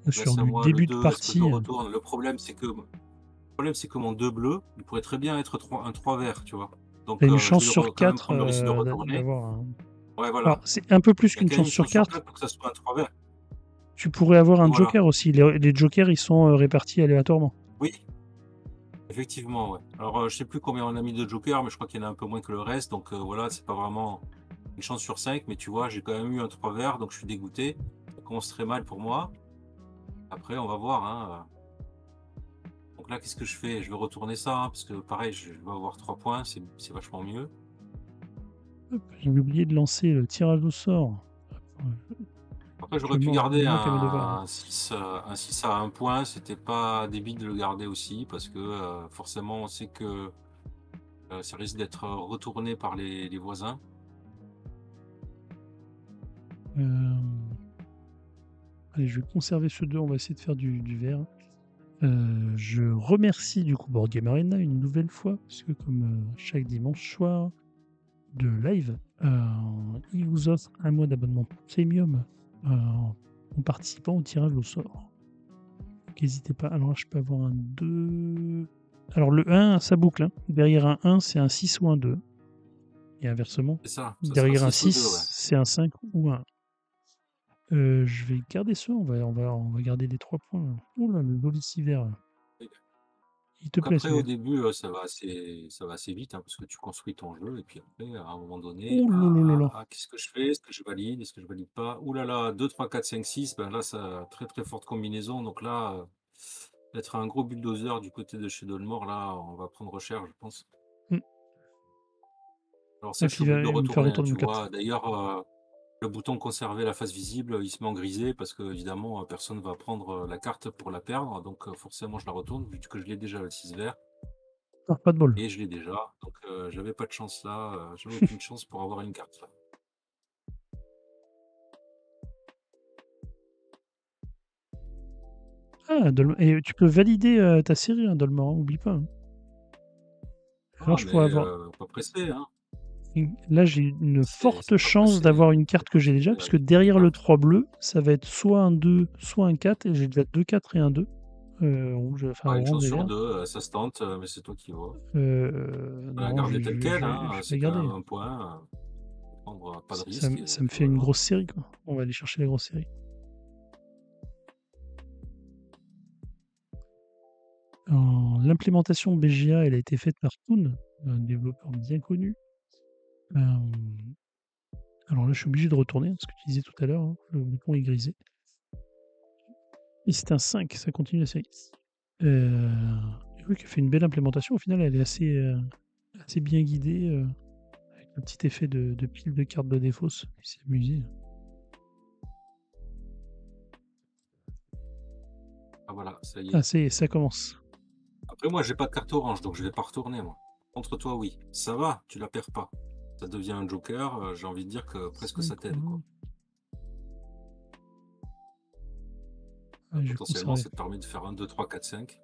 Sur du début de partie. Le problème, c'est que mon 2 bleu, il pourrait très bien être un 3 vert, tu vois. Donc, t'as une chance sur 4 prendre le risque de retourner. d'avoir un... Ouais, voilà. Alors, c'est un peu plus qu'une chance sur 4. Pour que ça soit un 3 vert. Tu pourrais avoir un joker aussi. Les jokers, ils sont répartis aléatoirement. Oui, effectivement, ouais. Alors, je sais plus combien on a mis de jokers, mais je crois qu'il y en a un peu moins que le reste. Donc, voilà, c'est pas vraiment une chance sur 5. Mais tu vois, j'ai quand même eu un 3 vert, donc je suis dégoûté. Ça commence très mal pour moi. Après, on va voir. Hein. Donc là, qu'est-ce que je fais? Je vais retourner ça, hein, parce que pareil, je vais avoir 3 points. C'est vachement mieux. J'ai oublié de lancer le tirage au sort. Après, j'aurais pu garder un 6 à 1 point. C'était pas débile de le garder aussi, parce que forcément, on sait que ça risque d'être retourné par les voisins. Allez, je vais conserver ce 2. On va essayer de faire du vert. Je remercie du coup Board Game Arena une nouvelle fois, parce que comme chaque dimanche soir de live, il vous offre un mois d'abonnement premium en participant au tirage au sort. Donc n'hésitez pas. Alors là, je peux avoir un 2. Alors le 1, ça boucle. Hein. Derrière un 1, c'est un 6 ou un 2. Et inversement, C'est ça sera derrière un 6 ou 2, 6, ouais. c'est un 5 ou un 1. Je vais garder ça. On va garder les 3 points. Ouh là, le Boliciver. Il te Donc plaît après, au celui-là. début, ça va assez vite, hein, parce que tu construis ton jeu, et puis après, à un moment donné, Ouh là là là là. qu'est-ce que je fais? Est-ce que je valide? Est-ce que je valide pas? Ouh là là, 2, 3, 4, 5, 6, ben là, ça très très forte combinaison. Donc là, être un gros bulldozer du côté de chez Dolmore, là, on va prendre cher, je pense. Mm. Alors ça, Et je suis puis il obligé va de le me faire retourner, hein, retourner tu mon 4. vois. D'ailleurs, le bouton conserver la face visible, il se met en grisé parce que évidemment, personne va prendre la carte pour la perdre. Donc forcément, je la retourne vu que je l'ai déjà le 6 vert. Pas de bol. Et je l'ai déjà, donc j'avais pas de chance là, j'avais aucune chance pour avoir une carte là. Ah, et tu peux valider ta série, hein, Dolmor, oublie pas. Hein. Alors Ah je pourrais mais avoir. pas pressé, hein. Là, j'ai une forte C'est pas chance pressé, d'avoir une c'est carte pas que j'ai pressé déjà, à puisque utiliser les derrière le cartes. 3 bleu, ça va être soit un 2, soit un 4, et j'ai déjà 2 4 et un 2. Rouge, enfin Ah, une chance orange et sur vert. 2, ça se tente, mais c'est toi qui vois. La Non, garder telle quelle, hein, je vais c'est la quand garder. même un point, prendre pas de Ça risque, et me puis fait une voilà. grosse série, quoi. On va aller chercher la grosse série. L'implémentation BGA, elle a été faite par Toon, un développeur bien connu. Alors là, je suis obligé de retourner, ce que tu disais tout à l'heure, hein, le bouton est grisé. Et c'est un 5, ça continue la série. Oui, qui a fait une belle implémentation. Au final, elle est assez bien guidée, avec un petit effet de pile de cartes de défausse. Il s'est amusé. Ah voilà, ça y Ah, est. ça commence. Après moi j'ai pas de carte orange, donc je vais pas retourner moi. Contre toi oui, ça va, tu la perds pas. Ça devient un joker, j'ai envie de dire que presque ça t'aide quoi. Ah, je vais Potentiellement conserver. ça te permet de faire 1, 2, 3, 4, 5.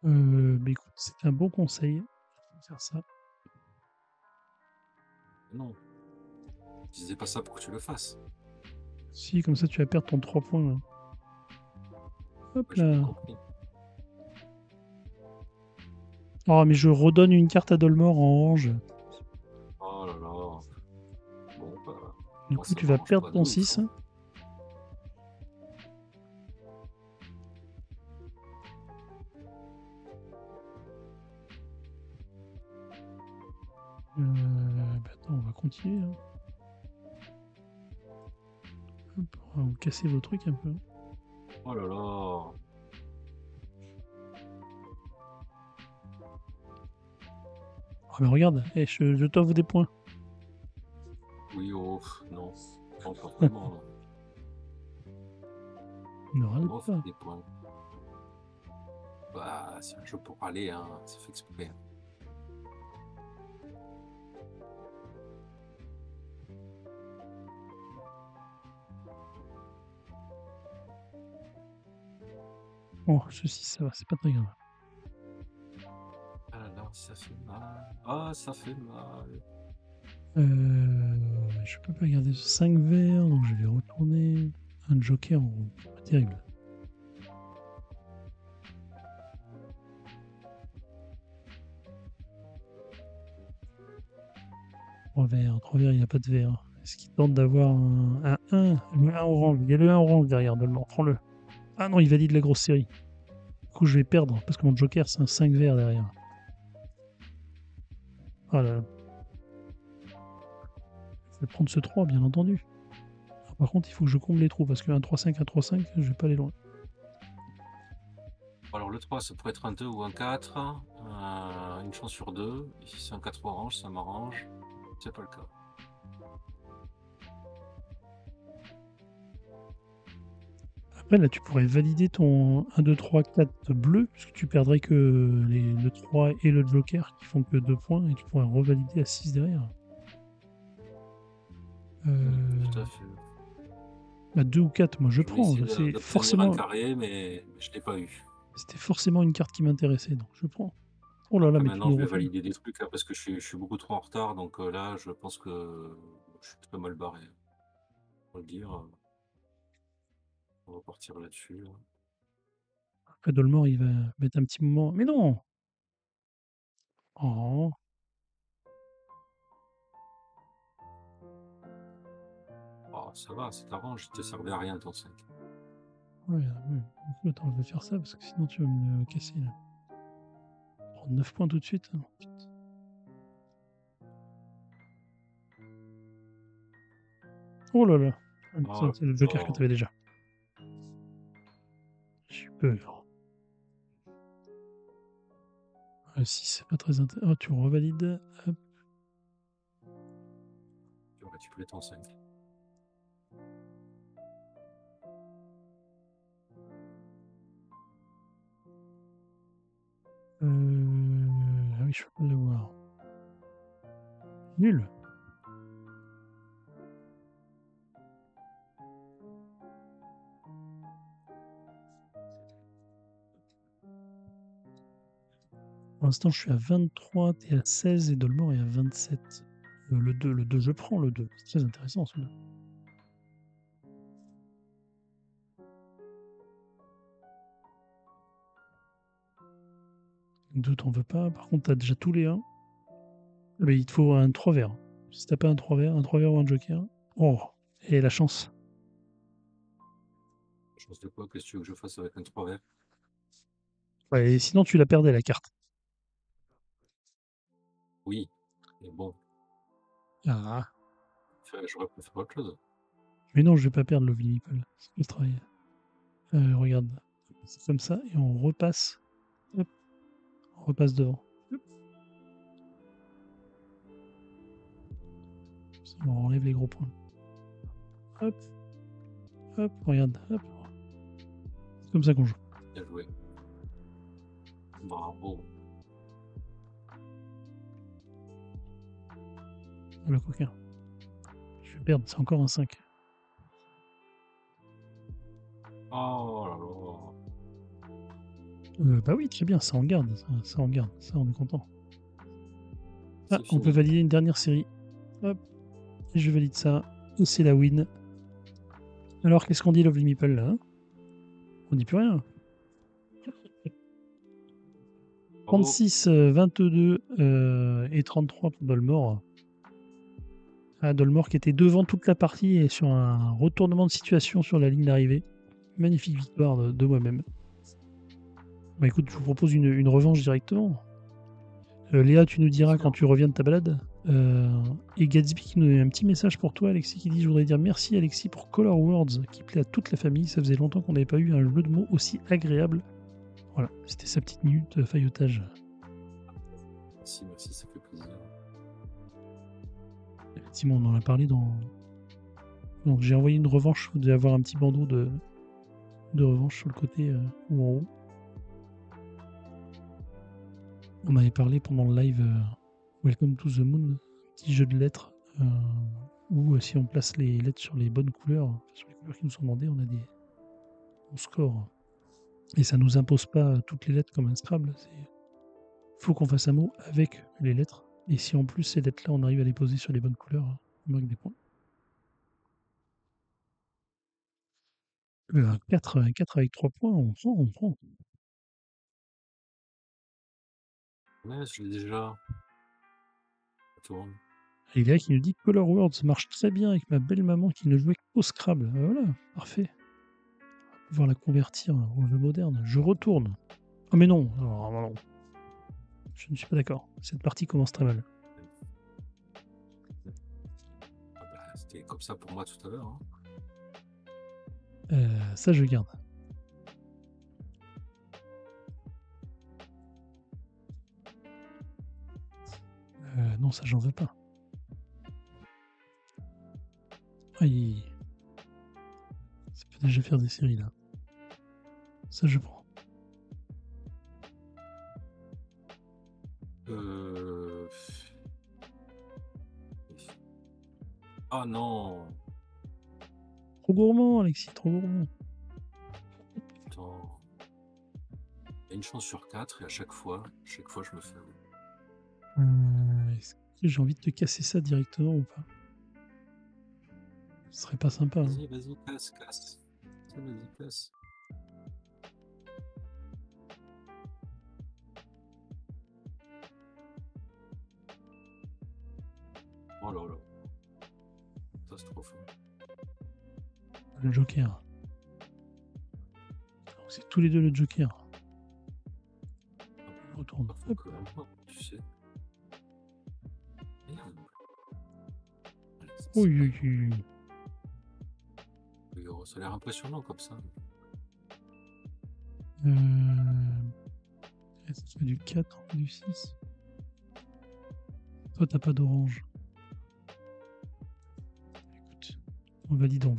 Mais écoute, c'est un bon conseil. Je vais faire ça. Non, je disais pas ça pour que tu le fasses. Si, comme ça, tu vas perdre ton 3 points. Là. Hop Ouais, j'ai bien là. compris. Oh, mais je redonne une carte à Dolmor en orange. Oh là là. Bon bah, Du moi coup, ça tu vas m'arrange perdre pas de ton ouf, 6. hein. Attends, on va continuer. Hein. Hop, on va vous casser vos trucs un peu. Oh là là. Oh, mais regarde, je t'offre des points. Oui, oh, non. Non, pas vraiment. Là. Ne On râle m'offre pas. des points. Bah, c'est un jeu pour aller, hein. Ça fait exprès. Oh, ceci, ça va, c'est pas très grave. Ah là là, ça fait mal. Ah, ça fait mal. Je peux pas garder 5 verres, donc je vais retourner un joker en rouge. Pas terrible. Trois verres, il n'y a pas de verre. Est-ce qu'il tente d'avoir un 1? Le 1 orange, il y a le 1 orange derrière, Dolmor, prends-le. Ah non, il valide la grosse série. Du coup, je vais perdre, parce que mon joker, c'est un 5 verres derrière. Ah là là. Je vais prendre ce 3, bien entendu. Alors, par contre, il faut que je comble les trous, parce qu'un 3-5, un 3-5, je vais pas aller loin. Alors le 3, ça pourrait être un 2 ou un 4. Une chance sur 2. Et si c'est un 4 orange, ça m'arrange. C'est pas le cas. Après, là, tu pourrais valider ton 1, 2, 3, 4 bleu, puisque tu perdrais que le 3 et le joker, qui font que 2 points, et tu pourrais revalider à 6 derrière. Tout à fait. Bah 2 ou 4, moi je Je vais prends. essayer C'est d'obtenir un forcément, carré, mais je l'ai pas eu. c'était forcément une carte qui m'intéressait, donc je prends. Oh là là, Après mais tu maintenant, nous je vais refais. valider des trucs là, parce que je suis beaucoup trop en retard, donc là, je pense que je suis très mal barré. On va le dire. On va partir là-dessus. Là. Après Dolmor, il va mettre un petit moment. Mais non! Oh, Oh, ça va, ça t'arrange, il te servait à rien ton 5. ouais, ouais. Attends, je vais faire ça parce que sinon tu vas me le casser là. Prendre 9 points tout de suite. Oh là là! Ça, Ah, c'est le Joker que oh, tu avais déjà. J'ai eu peur. 6, c'est pas très intéressant. Ah, tu revalides. Hop. tu aurais tué ton 5. Ah oui, je peux pas l'avoir. Nul! Pour l'instant, je suis à 23, t'es à 16 et Dolmor est à 27. Le 2, je prends le 2. C'est très intéressant celui-là. Le 2, t'en veux pas. Par contre, t'as déjà tous les 1. Mais il te faut un 3 verts. Si t'as pas un 3 verts ou un Joker. Oh! Et la chance. Chance de quoi? Qu'est-ce que tu veux que je fasse avec un 3 vert? Ouais, et sinon, tu la perdais la carte. Oui, mais bon, Ah. j'aurais pu faire autre chose. Mais non, je vais pas perdre le Meeple. C'est le travail. Regarde. C'est comme ça et on repasse. Hop. On repasse devant. Hop. Ça, on enlève les gros points. Hop. Hop. Regarde. Hop. C'est comme ça qu'on joue. Bien joué. Bravo. Le coquin. Je vais perdre. C'est encore un 5. Oh là là. Bah oui, très bien. Ça en garde. Ça en garde. Ça, on est content. Ah, C'est on peut fini. valider une dernière série. Hop. Et je valide ça. Et c'est la win. Alors, qu'est-ce qu'on dit, Lovely Meeple, là, hein? On dit plus rien. Bravo. 36, 22 et 33 pour Dolmor. Ah, Dolmor qui était devant toute la partie et sur un retournement de situation sur la ligne d'arrivée. Magnifique victoire de moi-même. Bah écoute, je vous propose une revanche directement. Léa, tu nous diras quand tu reviens de ta balade. Et Gatsby qui nous a un petit message pour toi, Alexis, qui dit: je voudrais dire merci Alexis pour Color Words, qui plaît à toute la famille. Ça faisait longtemps qu'on n'avait pas eu un jeu de mots aussi agréable. Voilà, c'était sa petite minute de faillotage. Merci, merci, ça fait plaisir. Effectivement, on en a parlé dans. Donc j'ai envoyé une revanche. Vous devez avoir un petit bandeau de revanche sur le côté ou en haut. On avait parlé pendant le live Welcome to the Moon, petit jeu de lettres où si on place les lettres sur les bonnes couleurs, sur les couleurs qui nous sont demandées, on score. Et ça nous impose pas toutes les lettres comme un Scrabble. Il faut qu'on fasse un mot avec les lettres. Et si en plus ces lettres-là, on arrive à les poser sur les bonnes couleurs, on marque des points. Un 4 avec 3 points, on prend, on prend. Ouais, je l'ai déjà. Tourne. Et il y a qui nous dit Color Words marche très bien avec ma belle maman qui ne jouait qu'au Scrabble. Voilà, parfait. On va pouvoir la convertir au jeu moderne. Je retourne. Oh mais non, alors, non. Je ne suis pas d'accord. Cette partie commence très mal. Ah bah, c'était comme ça pour moi tout à l'heure. Hein. Ça, je garde. Non, ça, j'en veux pas. Aïe. Ça peut déjà faire des séries, là. Ça, je prends. Ah non! Trop gourmand, Alexis, trop gourmand. Attends. Il y a une chance sur 4 et à chaque fois, je me fais. Est-ce que j'ai envie de te casser ça directement ou pas? Ce serait pas sympa. Hein. Vas-y, casse. Vas-y, casse. Oh là là. Ça, c'est trop fort. Le Joker. Donc, c'est tous les deux le Joker. Je retourne. Ça faut que un peu, tu sais. Merde. Allez, ça, c'est Oui, pas oui, oui, oui. grave. Ça a l'air impressionnant comme ça. Ça fait du 4 et du 6. Toi, t'as pas d'orange. Écoute, validons.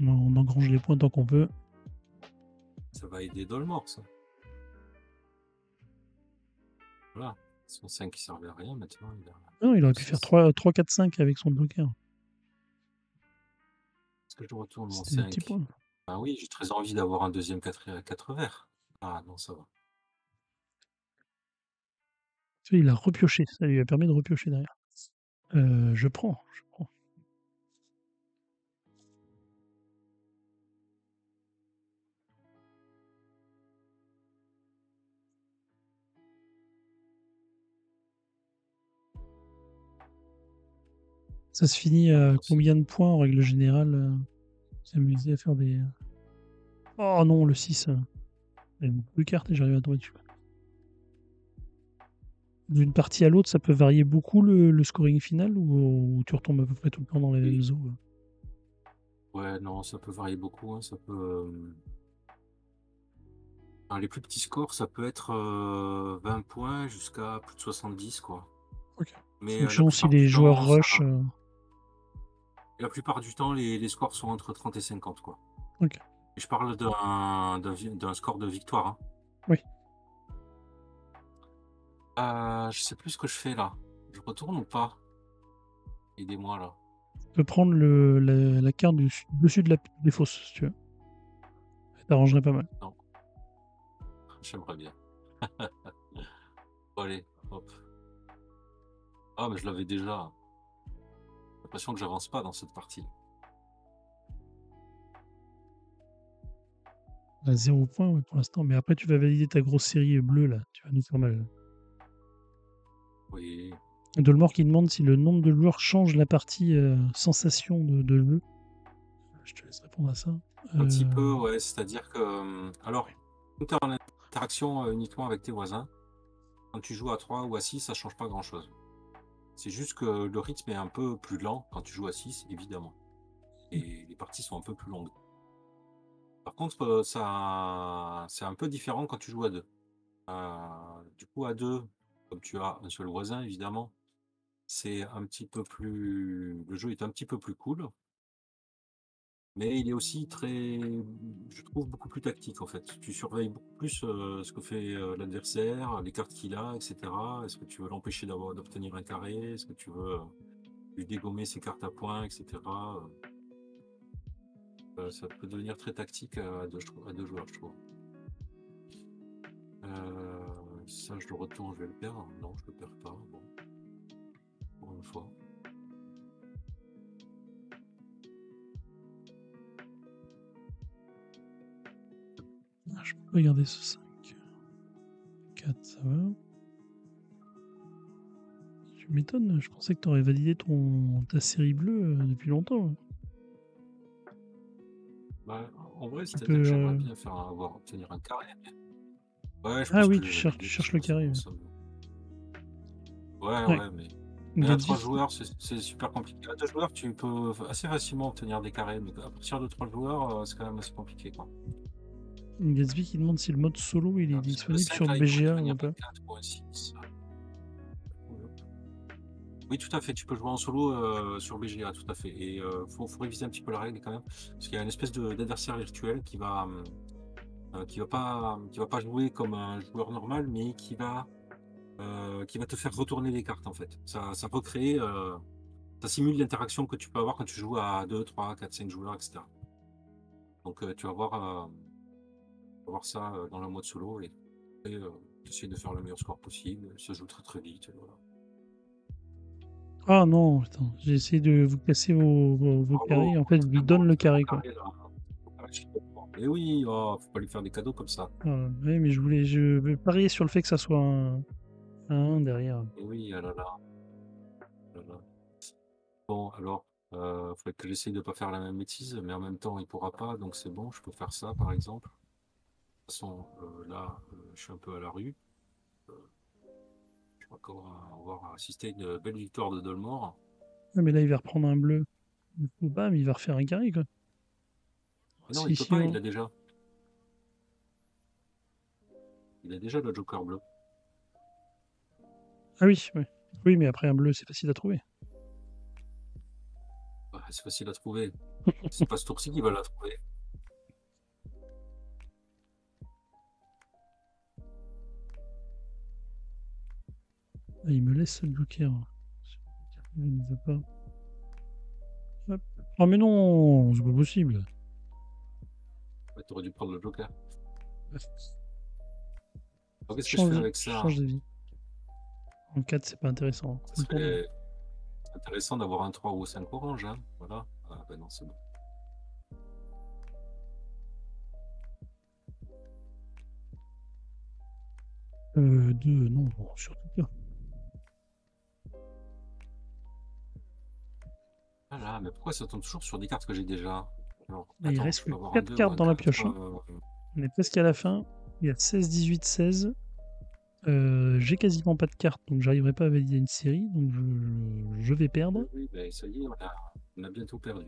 On engrange les points tant qu'on peut. Ça va aider Dolmor, ça. Voilà. Son 5 qui servait à rien, maintenant il a. Non, il aurait pu faire 3, 4, 5 avec son Joker. Est-ce que je retourne mon C'était des petits 5? points. Ah oui, j'ai très envie d'avoir un deuxième 4 verts. Ah non, ça va. Tu vois, il a repioché. Ça lui a permis de repiocher derrière. Je prends. Ça se finit à combien de points en règle générale? S'amuser à faire des. Oh non, le 6. Il y a beaucoup de cartes et j'arrive à tomber dessus. D'une partie à l'autre, ça peut varier beaucoup le scoring final ou tu retombes à peu près tout le temps dans les mêmes eaux? Ouais, non, ça peut varier beaucoup. Hein, ça peut. Enfin, les plus petits scores, ça peut être 20 points jusqu'à plus de 70, quoi. Ok. Mais Fonction si les joueurs rush. La plupart du temps, les scores sont entre 30 et 50, quoi. Ok. Et je parle d'un score de victoire. Hein. Oui. Je sais plus ce que je fais là. Je retourne ou pas? Aidez-moi là. Tu peux prendre la carte dessus des fosses si tu veux. Ça t'arrangerait pas mal. Non. J'aimerais bien. Bon, allez, hop. Ah, mais je l'avais déjà. J'ai l'impression que j'avance pas dans cette partie. À 0 point ouais, pour l'instant, mais après tu vas valider ta grosse série bleue là. Tu vas nous faire mal. Oui. Dolmor qui demande si le nombre de joueurs change la partie sensation de jeu. Je te laisse répondre à ça. Un petit peu, ouais. C'est-à-dire que. Alors, quand tu es en interaction uniquement avec tes voisins, quand tu joues à 3 ou à 6, ça change pas grand-chose. C'est juste que le rythme est un peu plus lent quand tu joues à 6, évidemment. Et les parties sont un peu plus longues. Par contre, ça, c'est un peu différent quand tu joues à 2. Du coup, à 2, comme tu as un seul voisin, évidemment, c'est un petit peu plus. Le jeu est un petit peu plus cool. Mais il est aussi très, je trouve, beaucoup plus tactique en fait. Tu surveilles beaucoup plus ce que fait l'adversaire, les cartes qu'il a, etc. Est-ce que tu veux l'empêcher d'obtenir un carré? Est-ce que tu veux lui dégommer ses cartes à points, etc. Ça peut devenir très tactique à deux joueurs, je trouve. Ça, je le retourne, je vais le perdre. Non, je le perds pas. Bon, pour une fois. Je peux regarder ce 5. 4, ça va. Tu m'étonnes, je pensais que tu aurais validé ta série bleue depuis longtemps. Hein. Bah, en vrai, c'est-à-dire que j'aimerais bien obtenir un carré. Ouais, je pense oui, que tu cherches le carré. Ouais, mais à 3 joueurs, c'est super compliqué. À 2 joueurs, tu peux assez facilement obtenir des carrés, mais à partir de 3 joueurs, c'est quand même assez compliqué, quoi. Gatsby qui demande si le mode solo il est disponible sur BGA ou pas. Oui, tout à fait, tu peux jouer en solo sur BGA, tout à fait. Et faut réviser un petit peu la règle quand même, parce qu'il y a une espèce d'adversaire virtuel qui va pas jouer comme un joueur normal, mais qui va te faire retourner les cartes en fait. Ça recrée Ça simule l'interaction que tu peux avoir quand tu joues à 2, 3, 4, 5 joueurs, etc. Donc tu vas voir ça dans le mode solo et tu essaies de faire le meilleur score possible. Ça joue très très vite. Voilà. Ah non, putain, j'ai essayé de vous casser vos carrés. Bravo, En fait, je lui donne le très bon carré, quoi. carré là. Ah, je suis content. Mais oui, oh, faut pas lui faire des cadeaux comme ça. Ouais, mais je vais parier sur le fait que ça soit un 1 derrière. Et oui, ah là là, ah là là. Bon, alors, faudrait que j'essaye de pas faire la même bêtise, mais en même temps, il pourra pas, donc c'est bon, je peux faire ça, par exemple. De toute façon, là, je suis un peu à la rue. Euh, je crois qu'on va assister à une belle victoire de Dolmore. Ouais, mais là, il va reprendre un bleu. Du coup, bam, il va refaire un carré, quoi. Mais non, il Si, peut si, pas, il l'a déjà. Il a déjà le Joker bleu. Ah oui, oui. Oui, mais après un bleu, c'est facile à trouver. Bah, c'est facile à trouver. C'est pas ce tour-ci qui va la trouver. Ah, il me laisse le joker. Il ne veut pas. Hop. Oh, mais non, c'est pas possible. Ouais, t'aurais dû prendre le Joker. Alors, qu'est-ce que je fais Change, avec ça? change de vie. En 4, c'est pas intéressant. Ça serait intéressant d'avoir un 3 ou 5 orange, hein. Voilà. Ah, ben non, c'est bon. Deux, non, bon, surtout pas. Ah là, mais pourquoi ça tombe toujours sur des cartes que j'ai déjà? Alors, Et il attends, reste je que peux avoir un 4 2 ou cartes un dans la 4. pioche, hein. On est presque à la fin. Il y a 16, 18, 16. J'ai quasiment pas de cartes, donc j'arriverai pas à valider une série, donc je vais perdre. Oui, ben, ça y est, on a bientôt perdu.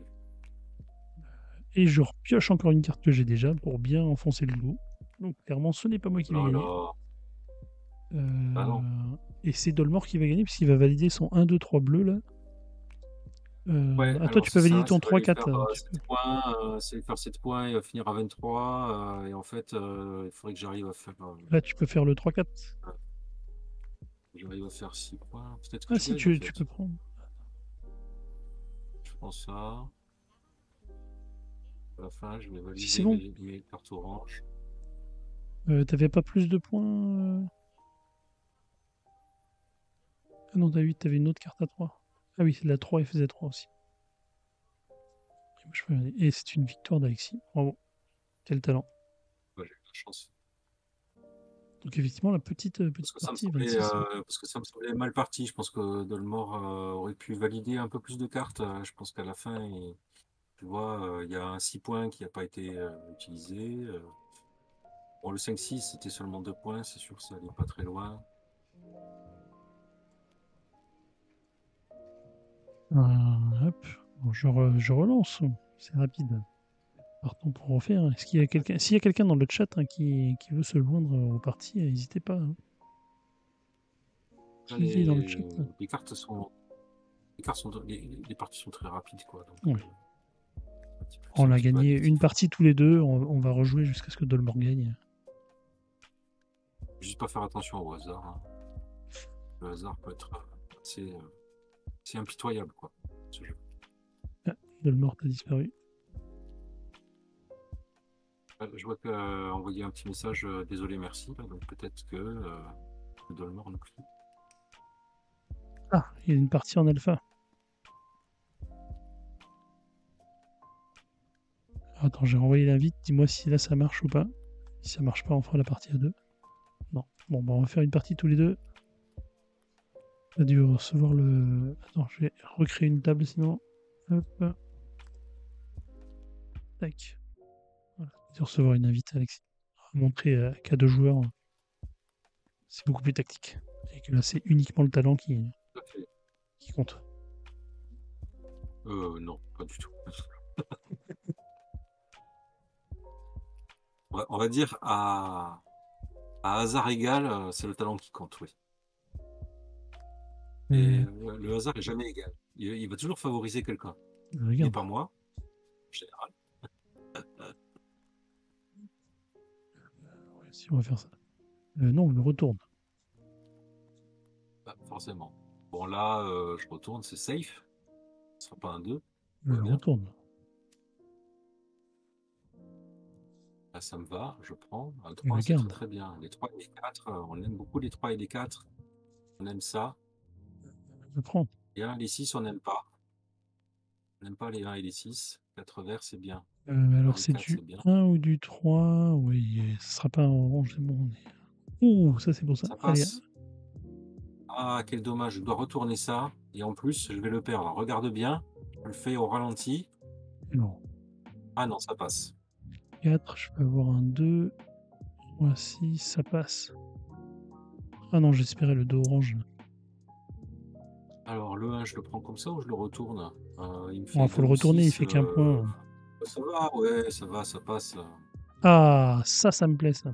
Et je repioche encore une carte que j'ai déjà pour bien enfoncer le clou. Donc clairement, ce n'est pas moi qui vais Oh gagner. là, bah non. Et c'est Dolmor qui va gagner puisqu'il va valider son 1, 2, 3 bleu là. Ouais, Toi, alors tu peux c'est valider ça, ton ça va 3, lui 4. faire 7 points, ça va lui faire 7 points, il va finir à 23, et en fait, il faudrait que Là, tu peux faire le 3, 4. j'arrive à faire 6 points. Peut-être que Ah je si, gagne en tu fait. peux prendre. Je prends ça. À la fin, je vais Si c'est valider bon. mes cartes oranges. T'avais pas plus de points Ah non, t'as 8, t'avais une autre carte à 3. Ah oui, c'est la 3, il faisait 3 aussi. Et, moi, je peux regarder. Et c'est une victoire d'Alexis. Bravo. Quel talent. Ouais, j'ai eu de la chance. Donc effectivement, la petite Parce que ça me partie, semblait, 26. mal parti. Je pense que Dolmor aurait pu valider un peu plus de cartes. Je pense qu'à la fin, tu vois, il y a un 6 points qui n'a pas été utilisé. Bon, le 5-6, c'était seulement 2 points. C'est sûr que ça allait pas très loin. Hop. Bon, je relance. C'est rapide. Partons pour refaire. Est-ce qu'il y a quelqu'un, s'il y a quelqu'un dans le chat hein, qui veut se joindre aux parties, n'hésitez pas. Hein. Là, Qui est dans le chat? les cartes sont, les parties sont très rapides, quoi. Donc, Oui. c'est On un a petit peu gagné addictif. une partie tous les deux. On va rejouer jusqu'à ce que Dolmor gagne. Juste pas faire attention au hasard, hein. Le hasard peut être c'est impitoyable, quoi, ce jeu. Dolmor a disparu. Je vois envoyé un petit message, désolé, merci. Donc peut-être que Dolmor nous crie. Ah, il y a une partie en alpha. Attends, j'ai renvoyé l'invite. Dis-moi si là ça marche ou pas. Si ça marche pas, on fera la partie à deux. Non. Bon, bah on va faire une partie tous les deux. On a dû recevoir le. Attends, je vais recréer une table sinon. Hop. Tac. Voilà. On a dû recevoir une invite, Alexis. Montrer qu'à deux joueurs, c'est beaucoup plus tactique. Et que là, c'est uniquement le talent Tout à fait. qui compte. Non, pas du tout. On va dire à hasard égal, c'est le talent qui compte, oui. Et le hasard est jamais égal. Il va toujours favoriser quelqu'un. Et Regarde. pas moi, en général. Si on va faire ça. Non, on le retourne. Bah, forcément. Bon, là, je retourne, c'est safe. Ce sera pas un 2. Je le bien. retourne. Là, ça me va, je prends. Un Je 3, le c'est très garde. très bien. Les 3 et les 4, on aime beaucoup les 3 et les 4. On aime ça. Je prends. Et 1 et les 6, on n'aime pas. On n'aime pas les 1 et les 6. 4 verts, c'est bien. 1 Alors, et c'est 4, du c'est bien. 1 ou du 3. Oui, ce sera pas un orange, c'est bon. Ouh, ça, c'est pour ça. Ça Allez, passe. Ah, quel dommage, je dois retourner ça. Et en plus, je vais le perdre. Regarde bien. Je le fais au ralenti. non. Ah non, ça passe. 4, je peux avoir un 2. Ou un 6, ça passe. Ah non, j'espérais le 2 orange. Alors, le 1, je le prends comme ça ou je le retourne? Il me Bon, fait faut 2 le ou retourner, il 6. fait qu'un point. Ça va, ouais, ça va, ça passe. Ah, ça me plaît, ça.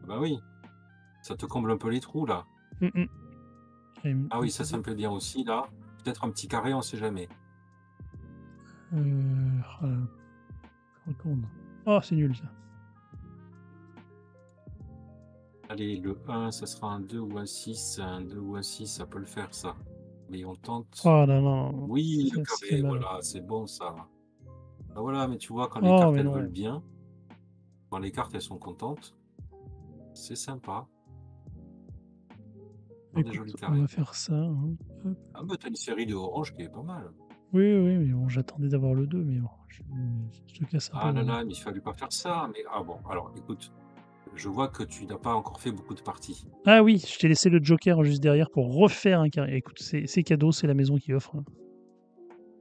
Bah oui, ça te comble un peu les trous, là. Hum, hum. Ah oui, ça me plaît bien aussi, là. Peut-être un petit carré, on sait jamais. Voilà. Je retourne. Oh, c'est nul, ça. Allez, le 1, ça sera un 2 ou un 6. Un 2 ou un 6, ça peut le faire, ça. Mais on tente. Oh non, non. Oui, le Ça fait carré, mal. voilà, c'est bon, ça. Ah, voilà, mais tu vois, quand les Oh, cartes, mais elles veulent non. bien, quand les cartes, elles sont contentes, c'est sympa. Faire des jolis Écoute, on carrés. va faire ça. Hein. Hop. Ah bah, t'as une série de orange qui est pas mal. Oui, oui, mais bon, j'attendais d'avoir le 2, mais bon, je te casse un peu Ah là le... là, mais il fallait pas faire ça. Mais ah bon, alors écoute, je vois que tu n'as pas encore fait beaucoup de parties. Ah oui, je t'ai laissé le joker juste derrière pour refaire un carré. Écoute, c'est cadeau, c'est la maison qui offre. Hein.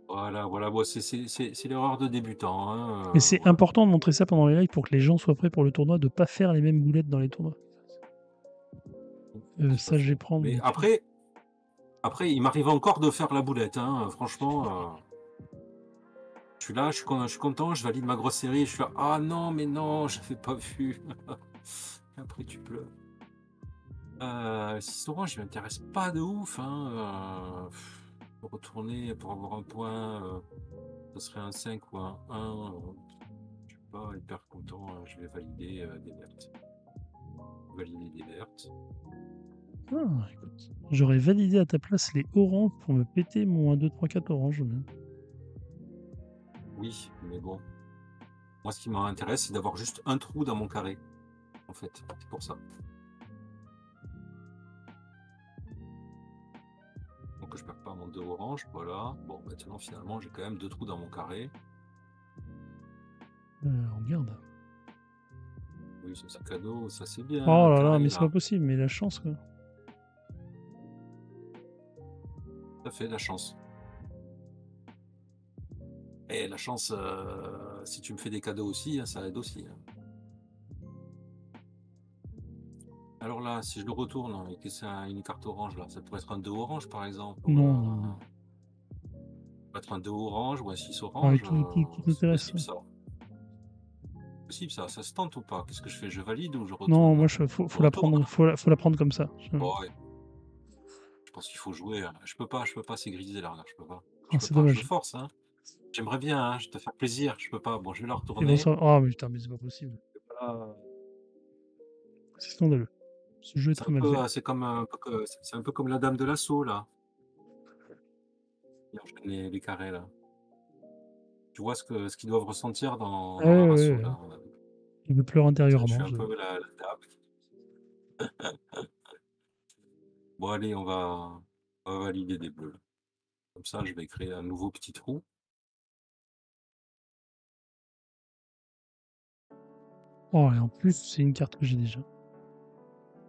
Voilà, voilà, bon, c'est l'erreur de débutant, hein, Mais c'est voilà. important de montrer ça pendant les lives pour que les gens soient prêts pour le tournoi, de pas faire les mêmes boulettes dans les tournois. C'est pas Ça, je vais faux. prendre. Mais Mais après, il m'arrive encore de faire la boulette, hein, franchement. Je suis là, je suis content, je valide ma grosse série, je suis là, ah non, mais non, j'avais pas vu. Et après, tu pleures. 6 orange, il m'intéresse pas de ouf, hein. Retourner pour avoir un point, ce serait un 5 ou un 1. Je suis pas hyper content, je vais valider des vertes. Valider des vertes. ah, écoute, j'aurais validé à ta place les oranges pour me péter mon 1, 2, 3, 4 orange. Oui, mais bon. Moi, ce qui m'intéresse, c'est d'avoir juste un trou dans mon carré. En fait, c'est pour ça. Donc, je perds pas mon 2 orange, voilà. Bon, maintenant, finalement, j'ai quand même 2 trous dans mon carré. Regarde. Oui, c'est un cadeau, ça c'est bien. Oh là là, carré, mais c'est pas possible, mais la chance, quoi. Ça fait la chance. Et la chance, si tu me fais des cadeaux aussi, hein, ça aide aussi. Hein. Alors là, si je le retourne et que c'est une carte orange, là, ça pourrait être un 2 orange par exemple. Non, non, non. Ça peut être un 2 orange ou un 6 Ouais, orange. tout C'est intéresse. possible ça. C'est possible ça. Ça se tente ou pas? Qu'est-ce que je fais? Je valide ou je retourne? Non, moi, faut Je la retourne. prendre, faut la prendre comme ça. Bon, ouais. Je pense qu'il faut jouer. Hein. Je peux pas, c'est grisé là. Regarde, je peux pas. Ah, c'est dommage. Je force. Hein. J'aimerais bien hein, te faire plaisir. Je peux pas. Bon, je vais la Et retourner. bon, ça... Oh, mais putain, mais c'est pas possible. C'est scandaleux. Ce jeu est très mal fait. C'est un peu comme la dame de l'assaut là. Il enchaîne les carrés là. Tu vois ce qu'ils doivent ressentir dans leur assaut là. Je pleure Je intérieurement. suis un peu la dame. Bon allez, on va valider des bleus. Comme ça, je vais créer un nouveau petit trou. Oh, et en plus, c'est une carte que j'ai déjà.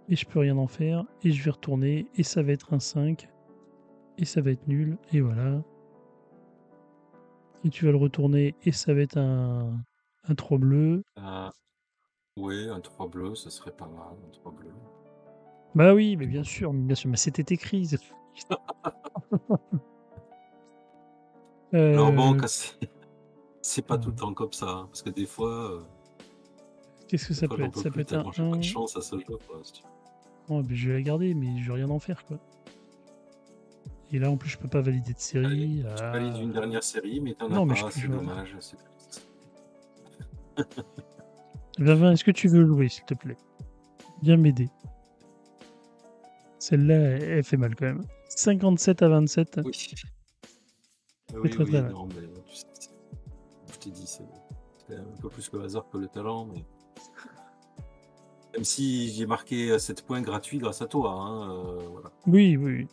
Et je peux rien en faire. Et je vais retourner. Et ça va être un 5. Et ça va être nul. Et voilà. Et tu vas le retourner. Et ça va être un 3 bleu. Oui, un 3 bleu, ça serait pas mal. Un 3 bleu. Bah oui, mais bien sûr. Mais c'était écrit. Alors bon, c'est pas tout le temps comme ça. Hein, parce que des fois... Qu'est-ce que ça peut être? Ça peut être un 1. J'ai pas de chance à ce jeu. Quoi, si tu... Oh, mais je vais la garder, mais je vais rien en faire, quoi. Et là, en plus, je peux pas valider de série. Allez, tu valides une dernière série, mais t'en Non, as mais pas, c'est dommage. Vavin, est-ce que tu veux jouer, s'il te plaît? Viens m'aider. Celle-là, elle fait mal quand même. 57 à 27. Oui. C'est Oui, très très oui, mal. non, mais je t'ai dit, c'est un peu plus le hasard que le talent. Mais... Même si j'ai marqué 7 points gratuits grâce à toi. Hein, voilà. Oui, oui, oui.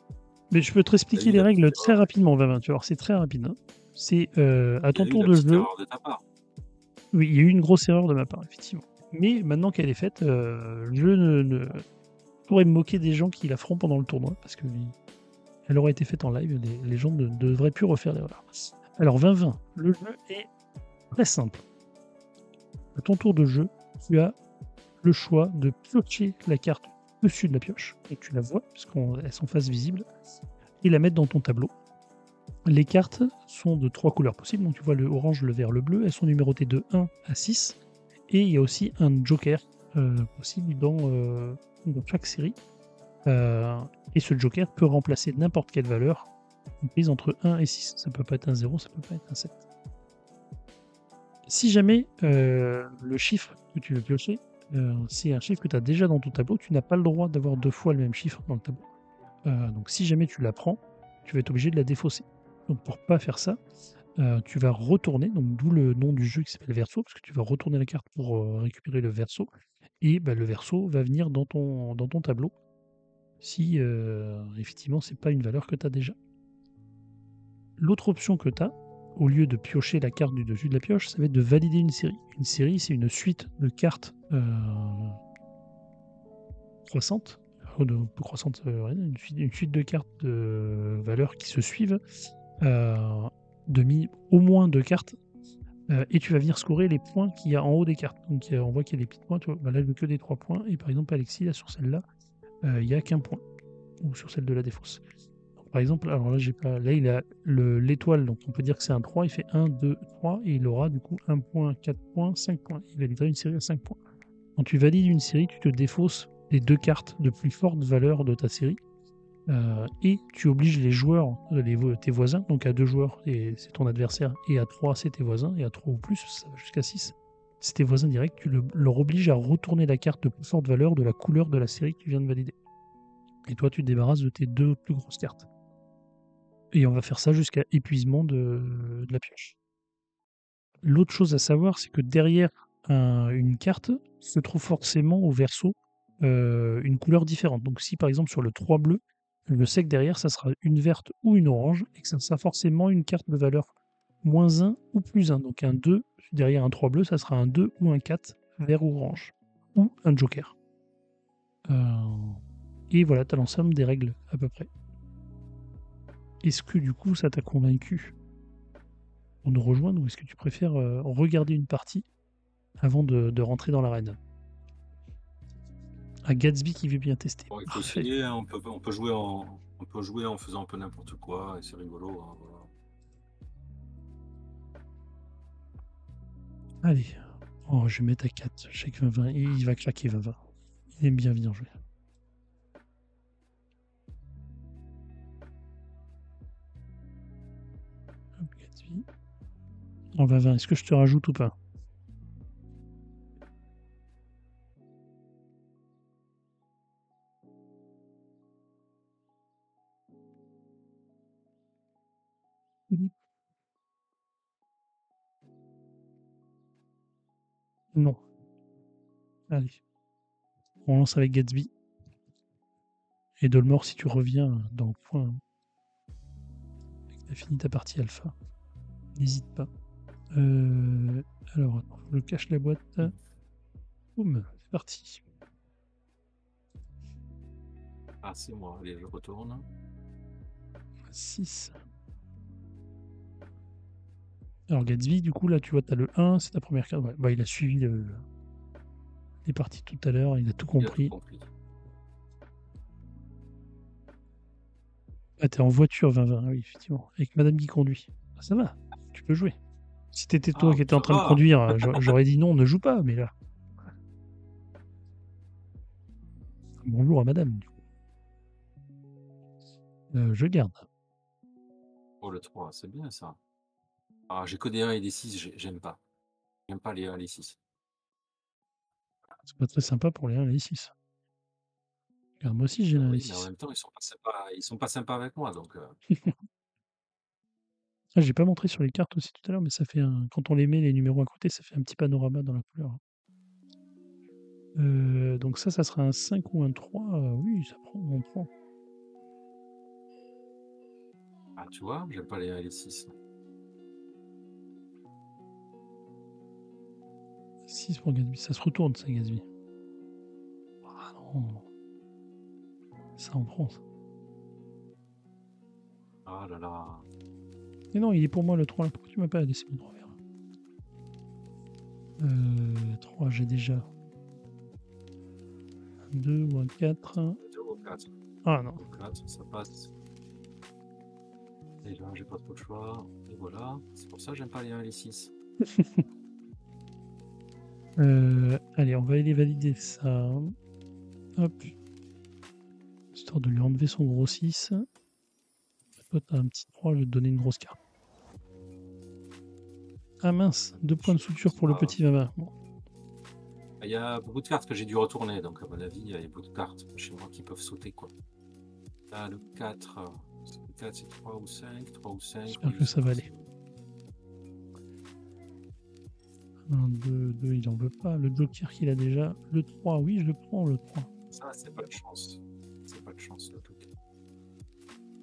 Mais je peux te Il y a expliquer eu les la petite règles très erreur. rapidement, Vavin. Tu vois, c'est très rapide. Hein. C'est à Il y ton a eu tour la de petite jeu. erreur de ta part. Oui, il y a eu une grosse erreur de ma part, effectivement. Mais maintenant qu'elle est faite, je ne pourrais me moquer des gens qui la feront pendant le tournoi parce que elle aurait été faite en live. Les gens ne devraient plus refaire l'erreur. Alors 20-20, le jeu est très simple. À ton tour de jeu, tu as le choix de piocher la carte dessus de la pioche, et tu la vois, puisqu'elles sont face visible, et la mettre dans ton tableau. Les cartes sont de 3 couleurs possibles, donc tu vois le orange, le vert, le bleu, elles sont numérotées de 1 à 6, et il y a aussi un joker possible dans chaque série. Et ce joker peut remplacer n'importe quelle valeur comprise entre 1 et 6. Ça peut pas être un 0, ça peut pas être un 7. Si jamais le chiffre que tu veux piocher, c'est un chiffre que tu as déjà dans ton tableau, tu n'as pas le droit d'avoir 2 fois le même chiffre dans le tableau. Donc si jamais tu la prends, tu vas être obligé de la défausser. Donc pour pas faire ça, tu vas retourner, donc d'où le nom du jeu qui s'appelle verso, parce que tu vas retourner la carte pour récupérer le verso, et le verso va venir dans ton tableau si effectivement c'est pas une valeur que tu as déjà. L'autre option que tu as, au lieu de piocher la carte du dessus de la pioche, ça va être de valider une série. Une série, c'est une suite de cartes croissantes, une suite de cartes de valeurs qui se suivent, au moins 2 cartes, et tu vas venir scorer les points qu'il y a en haut des cartes. Donc on voit qu'il y a des petits points, tu vois, là je veux que des 3 points, et par exemple Alexis, là sur celle-là, il n'y a qu'un point, ou sur celle de la défausse. Par exemple, alors là, j'ai pas. Là, il a l'étoile, donc on peut dire que c'est un 3. Il fait 1, 2, 3, et il aura du coup 1 point, 4 points, 5 points. Il validera une série à 5 points. Quand tu valides une série, tu te défausses les 2 cartes de plus forte valeur de ta série, et tu obliges les joueurs, tes voisins, donc à 2 joueurs, c'est ton adversaire, et à 3, c'est tes voisins, et à 3 ou plus, ça va jusqu'à 6. C'est tes voisins directs, tu leur obliges à retourner la carte de plus forte valeur de la couleur de la série que tu viens de valider. Et toi, tu te débarrasses de tes 2 plus grosses cartes. Et on va faire ça jusqu'à épuisement de la pioche. L'autre chose à savoir, c'est que derrière une carte se trouve forcément au verso une couleur différente. Donc si par exemple sur le 3 bleu, je sais que derrière ça sera une verte ou une orange, et que ça sera forcément une carte de valeur -1 ou +1. Donc un 2, derrière un 3 bleu, ça sera un 2 ou un 4 vert ou orange. Ou un joker. Et voilà, tu as l'ensemble des règles à peu près. Est-ce que du coup ça t'a convaincu pour nous rejoindre, ou est-ce que tu préfères regarder une partie avant de rentrer dans l'arène? Un Gatsby qui veut bien tester. Bon, il faut Parfait. essayer, hein, on peut jouer en faisant un peu n'importe quoi, et c'est rigolo. Hein, voilà. Allez. Oh, je vais mettre à 4. Je sais que 20, il va craquer 20. Il aime bien jouer. Hop, Gatsby. En 20, est-ce que je te rajoute ou pas? Non. Allez. On lance avec Gatsby. Et Dolmore, si tu reviens dans le point, tu as fini ta partie alpha, n'hésite pas. Alors, attends, je cache la boîte. Boum, c'est parti. Ah, c'est moi, allez, je retourne. 6. Alors Gatsby, du coup, là, tu vois, tu as le 1, c'est ta première carte. Ouais, bah, il a suivi les parties tout à l'heure, il a tout Il a tout compris. compris. Ah, t'es en voiture 20-20, oui, effectivement, avec madame qui conduit. Ah, ça va, tu peux jouer. Si t'étais toi Ah, qui étais en ça train de va. conduire, j'aurais dit non, ne joue pas, mais là. Bonjour à madame, du coup. Je garde. Oh, le 3, c'est bien ça. Ah, j'ai que des 1 et des 6, j'aime pas. J'aime pas les 1 et les 6. C'est pas très sympa pour les 1 et les 6. Regarde, moi aussi j'ai la Oui, mais en 6. même temps, ils sont pas sympas avec moi, donc Ah, j'ai pas montré sur les cartes aussi tout à l'heure, mais ça fait un... quand on les met les numéros à côté, ça fait un petit panorama dans la couleur. Donc ça sera un 5 ou un 3. Oui, ça prend, on prend. ah, tu vois, j'aime pas les 6. 6 pour Gatsby. Ça se retourne, ça, Gatsby. Ah non. Ça, on prend, ça. Ah là là. Mais non, il est pour moi le 3. Pourquoi tu m'as pas laissé mon 3 vert 3, j'ai déjà. Un 2 ou un 4. 2 ou 4. Ah non. 4, ça passe. Et là, j'ai pas trop de choix. Et voilà. C'est pour ça que j'aime pas les 1 et les 6. Allez, on va aller valider ça. Hop. Histoire de lui enlever son gros 6. Toi, t'as un petit 3, je vais te donner une grosse carte. Ah mince, 2 points de suture pour le petit Mama. Bon. Il y a beaucoup de cartes que j'ai dû retourner, donc à mon avis, il y a beaucoup de cartes chez moi qui peuvent sauter, quoi. Là, le 4, le 4 c'est 3 ou 5, 3 ou 5. J'espère que ça va aller. 1, 2, 2, il en veut pas. Le Joker qu'il a déjà. Le 3, oui, je le prends, le 3. Ça, c'est pas de chance. C'est pas de chance, le tout.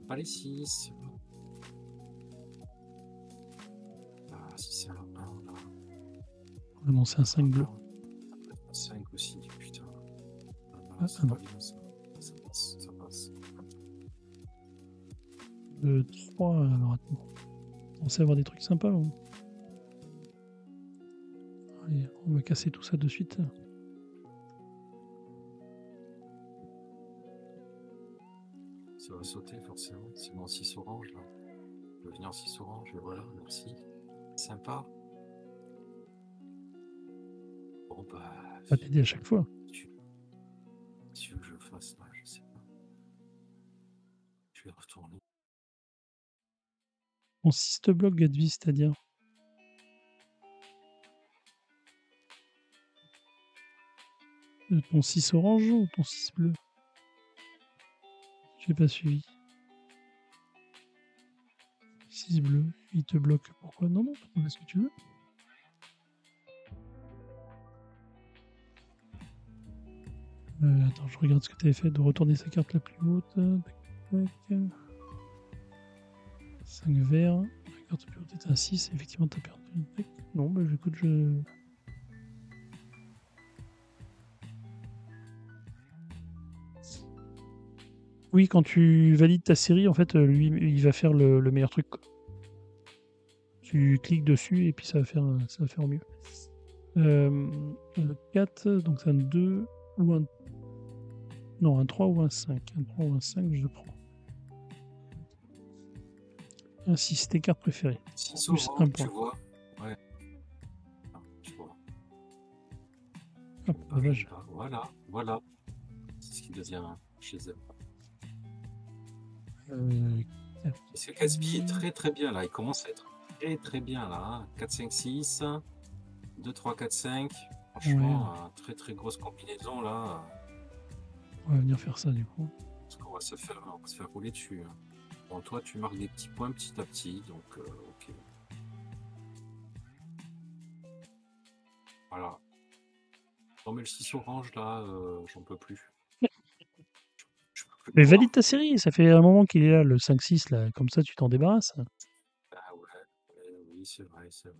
Pas les 6. Ah, si c'est un 1, là. Vraiment, c'est un 5 bleu. Un 5 aussi, putain. Ah, c'est non. pas bien, ça. Ça passe, ça passe. Le 3, alors attends. On sait avoir des trucs sympas, là. Allez, on va casser tout ça de suite. Ça va sauter, forcément. C'est mon 6 orange, là. Je veux venir en 6 orange, et voilà, merci. Sympa. Bon, bah. Ça va t'aider à chaque fois. Si je fasse, là, je sais pas. Je vais retourner. On 6 te bloque, Gatsby, c'est-à-dire ton 6 orange ou ton 6 bleu? J'ai pas suivi. 6 bleu, il te bloque. Pourquoi? Non, non, tu fais ce que tu veux. Attends, je regarde ce que tu avais fait de retourner sa carte la plus haute. Tac, tac. 5 verts. La carte la plus haute était un 6. Effectivement, tu as perdu. Tac. Non, bah écoute, je. Oui, quand tu valides ta série, en fait, lui, il va faire le meilleur truc, quoi. Tu cliques dessus et puis ça va faire au mieux. Le 4, donc c'est un 2 ou un. Non, un 3 ou un 5. Un 3 ou un 5, je le prends. Un 6, tes cartes préférées. 6 Plus orange, un point. tu vois. Ouais. Ah, tu vois. Hop, dommage. Voilà, voilà. C'est ce qui devient chez elle. Parce que Gatsby est très très bien là. Il commence à être très très bien là. Hein. 4, 5, 6. 2, 3, 4, 5. Franchement, très très grosse combinaison là. On va venir faire ça du coup. Parce qu'on va se faire rouler dessus. Hein. Bon, toi, tu marques des petits points petit à petit. Donc, ok. Voilà. Non, mais le 6 orange là, j'en peux plus. Mais valide ta série, ça fait un moment qu'il est là, le 5-6, là, comme ça tu t'en débarrasses. Ah ouais, oui, c'est vrai, c'est vrai.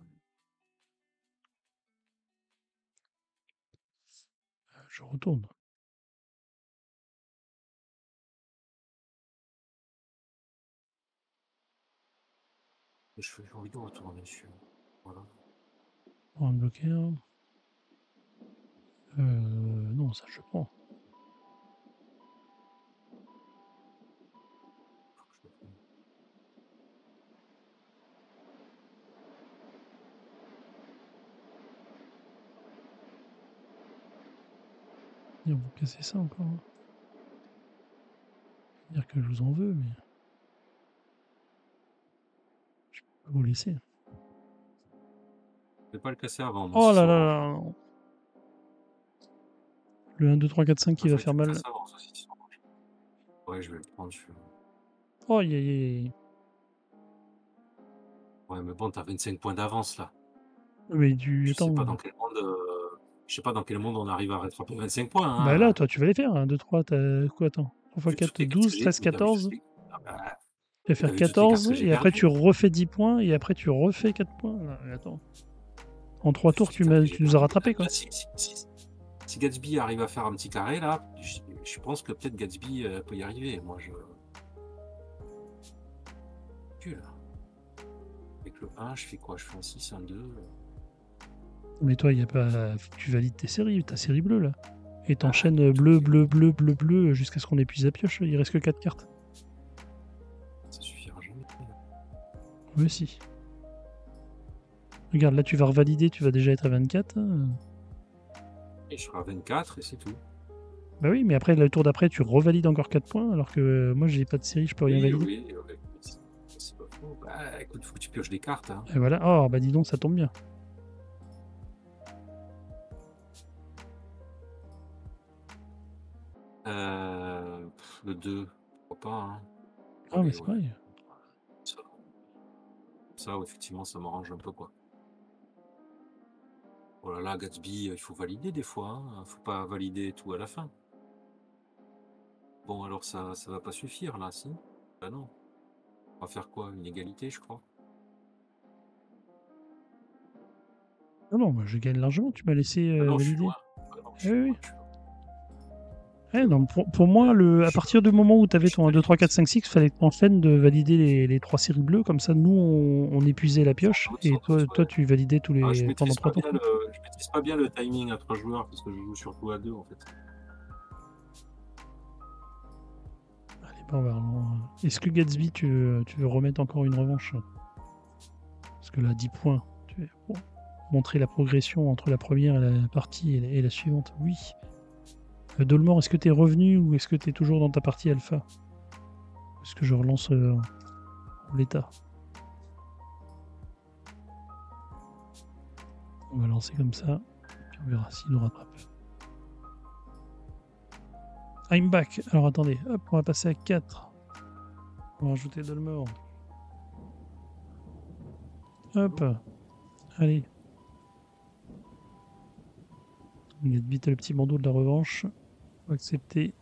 Je retourne. J'ai envie de retourner dessus. Voilà. Pour un bloqueur. Non, ça je prends. Et vous cassez ça encore. Hein. Dire que je vous en veux, mais. Je peux pas vous laisser. Je vais pas le casser avant. Mon Oh là 6 là orange. là. Le 1, 2, 3, 4, 5 qui va faire mal. Ouais, je vais le prendre. Oh, aïe, aïe, aïe. Ouais, mais bon, t'as 25 points d'avance là. Mais Je sais pas attends. dans quel monde, je sais pas dans quel monde on arrive à rattraper 25 points. Bah là, Hein. toi, tu vas les faire. 1, 2, 3, t'as quoi? Attends. 3 x 4, Qu'est-ce que 12, j'ai 13, dit? T'as vu toutes 14. les... Ah bah, Tu vas t'as faire vu toutes les cartes 14, que j'ai et après perdues? tu refais 10 points, et après tu refais 4 points. Non, mais attends. En 3 T'as vu tours, toutes les cartes que j'ai tu nous as perdues? rattrapé, quoi. Là, si Gatsby arrive à faire un petit carré là, je pense que peut-être Gatsby peut y arriver. Moi, je. Tu là. Avec le 1, je fais quoi? Je fais un 6, un 2. Mais toi, y a pas... faut que tu valides tes séries, ta série bleue, là. Et Ah, t'enchaînes bleu, bleu, bleu, bleu, bleu, jusqu'à ce qu'on épuise la pioche. Il reste que 4 cartes. ça suffira jamais. Oui, si. Regarde, là, tu vas revalider, tu vas déjà être à 24. Et je serai à 24 et c'est tout. Bah oui, mais après, le tour d'après, tu revalides encore 4 points, alors que moi, j'ai pas de série, je peux rien Oui, valider. oui, oui, c'est pas faux. Bah écoute, faut que tu pioches des cartes. Hein. Et voilà. Oh, bah dis donc, ça tombe bien. Le 2, pourquoi pas. Hein. Ah, mais Allez, c'est ouais. vrai. Ça, effectivement, ça m'arrange un peu, quoi. Oh là là, Gatsby, il faut valider des fois. Hein. Faut pas valider tout à la fin. Bon, alors ça va pas suffire, là, si? Bah non. On va faire quoi? Une égalité, je crois. Non, non, moi, je gagne largement. Tu m'as laissé Ah non, je suis valider. loin. Ah non, je Eh suis oui, loin, oui. je suis loin. Eh, non, pour moi, à partir du moment où tu avais ton 1, 2, 3, 4, 5, 6, il fallait que tu enchaînes de valider les 3 séries bleues. Comme ça, nous, on épuisait la pioche. Et Sans doute, toi, ouais. tu validais Ah, pendant 3 tours. je maîtrise pas bien le timing à 3 joueurs parce que je joue surtout à 2 en fait. Allez, bah, on va Est-ce que Gatsby, tu veux remettre encore une revanche? Parce que là, 10 points. Tu veux montrer la progression entre la première et la partie et la suivante. Oui. Dolmor, est-ce que tu es revenu ou est-ce que tu es toujours dans ta partie alpha? Est-ce que je relance l'état? On va lancer comme ça, puis on verra s'il nous rattrape. I'm back. Alors attendez, hop, on va passer à 4. On va rajouter Dolmor. Hop. Allez. Il a vite le petit bandeau de la revanche. On va accepter.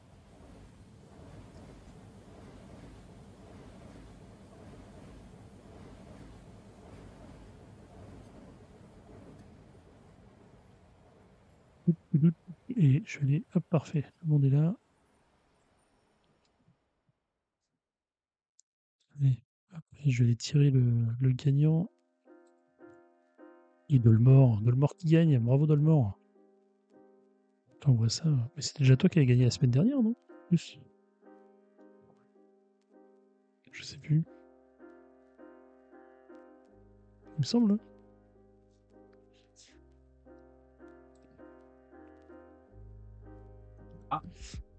Et je l'ai. Hop, parfait. Tout le monde est là. Allez. Hop, et je vais aller tirer le gagnant. Et Dolmor. Dolmor qui gagne. Bravo Dolmor. On voit ça. Mais c'est déjà toi qui avais gagné la semaine dernière, non? Plus. Je sais plus. Il me semble. Ah,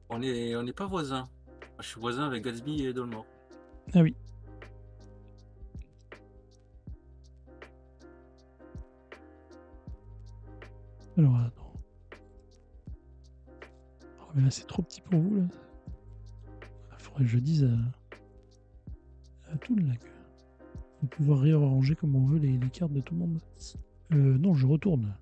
on n'est pas voisins. Je suis voisin avec Gatsby et Dolmor. Ah oui. Alors attends. Oh, mais là c'est trop petit pour vous là. Il faudrait que je dise à tout là que on va pouvoir réarranger comme on veut les cartes de tout le monde. Non, je retourne.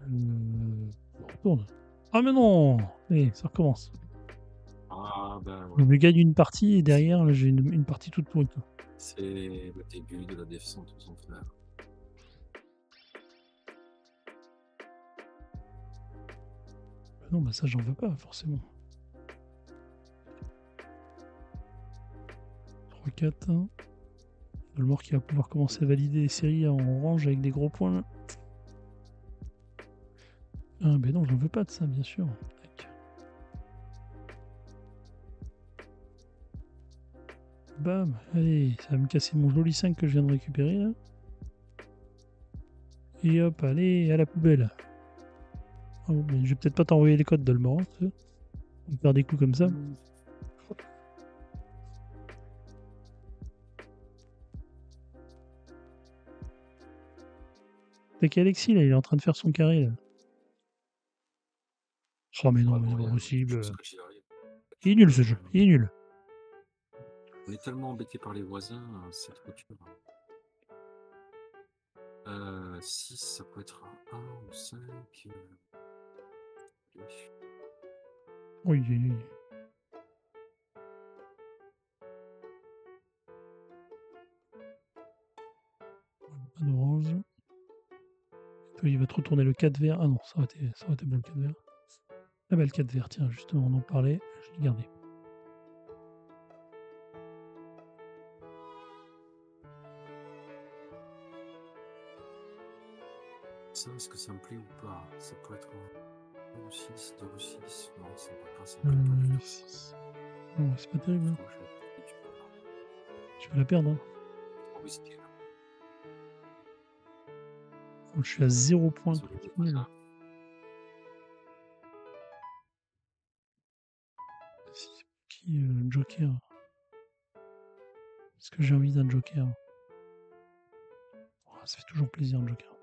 Je retourne. Ah mais non. Allez, ça recommence. Ah ben Je ouais. me gagne une partie et derrière là, j'ai une partie toute pourrie. C'est le début de la descente aux enfers. Non, bah ça j'en veux pas forcément. 3, 4. Le mort qui va pouvoir commencer à valider les séries en orange avec des gros points là. Ah ben non, j'en veux pas de ça, bien sûr. Tac. Bam, allez, ça va me casser mon joli 5 que je viens de récupérer là. Et hop, allez, à la poubelle. Oh, mais je vais peut-être pas t'envoyer les codes de le mort. On va faire des coups comme ça. T'as qu'Alexis, là, il est en train de faire son carré, là. Oh, mais non, Ah mais non, c'est il y pas a possible. quelque chose que j'y arrive. Il est nul, ce jeu. Il est nul. On est tellement embêté par les voisins, c'est trop dur. 6, ça peut être un 1 ou 5. Oui, oui, oui. Pas d'orange. Toi, il va te retourner le 4 vert. Ah non, ça aurait été bon le 4 vert. Ah bah le 4 vert, tiens, justement, on en parlait. Je l'ai gardé. Ça, est-ce que ça me plaît ou pas? Ça peut être 2 ou 6, 2 ou 6. Non, ça me plaît pas, ça me plaît pas du tout. 6. Non, c'est pas terrible. Hein. Moi, je vais du tout, là. Tu vas la perdre. Hein. Trop risqué, là. Oh, je suis à 0 points. Désolé, les Nul. voisins. Qui Joker? Est-ce que j'ai envie d'un Joker? Oh, ça fait toujours plaisir, un Joker.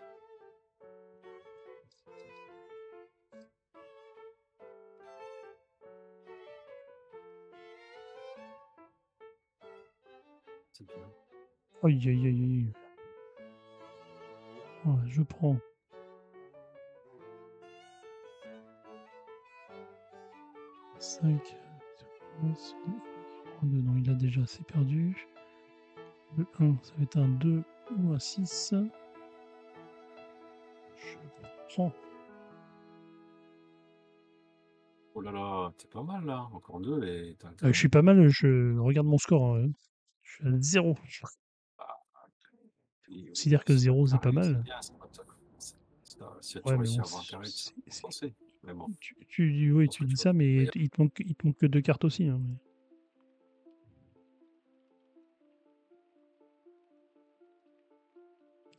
C'est bien. Aïe, aïe, aïe, aïe. Oh, je prends. Cinq. Non, il a déjà assez perdu. Le 1, ça va être un 2 ou un 6. Je prends. Oh là là, t'es pas mal là. Encore 2 et t'as Je suis pas mal, je regarde mon score. Hein. Je suis à 0. Je Oui, considère que c'est un 0, c'est pas carré, c'est mal. bien. Si tu Ouais, mais réussis bon, à avoir un carré, tu peux penser. Mais bon, je oui, pense tu que dis tu vas ça, pas mais y il te manque que 2 cartes aussi. Hein.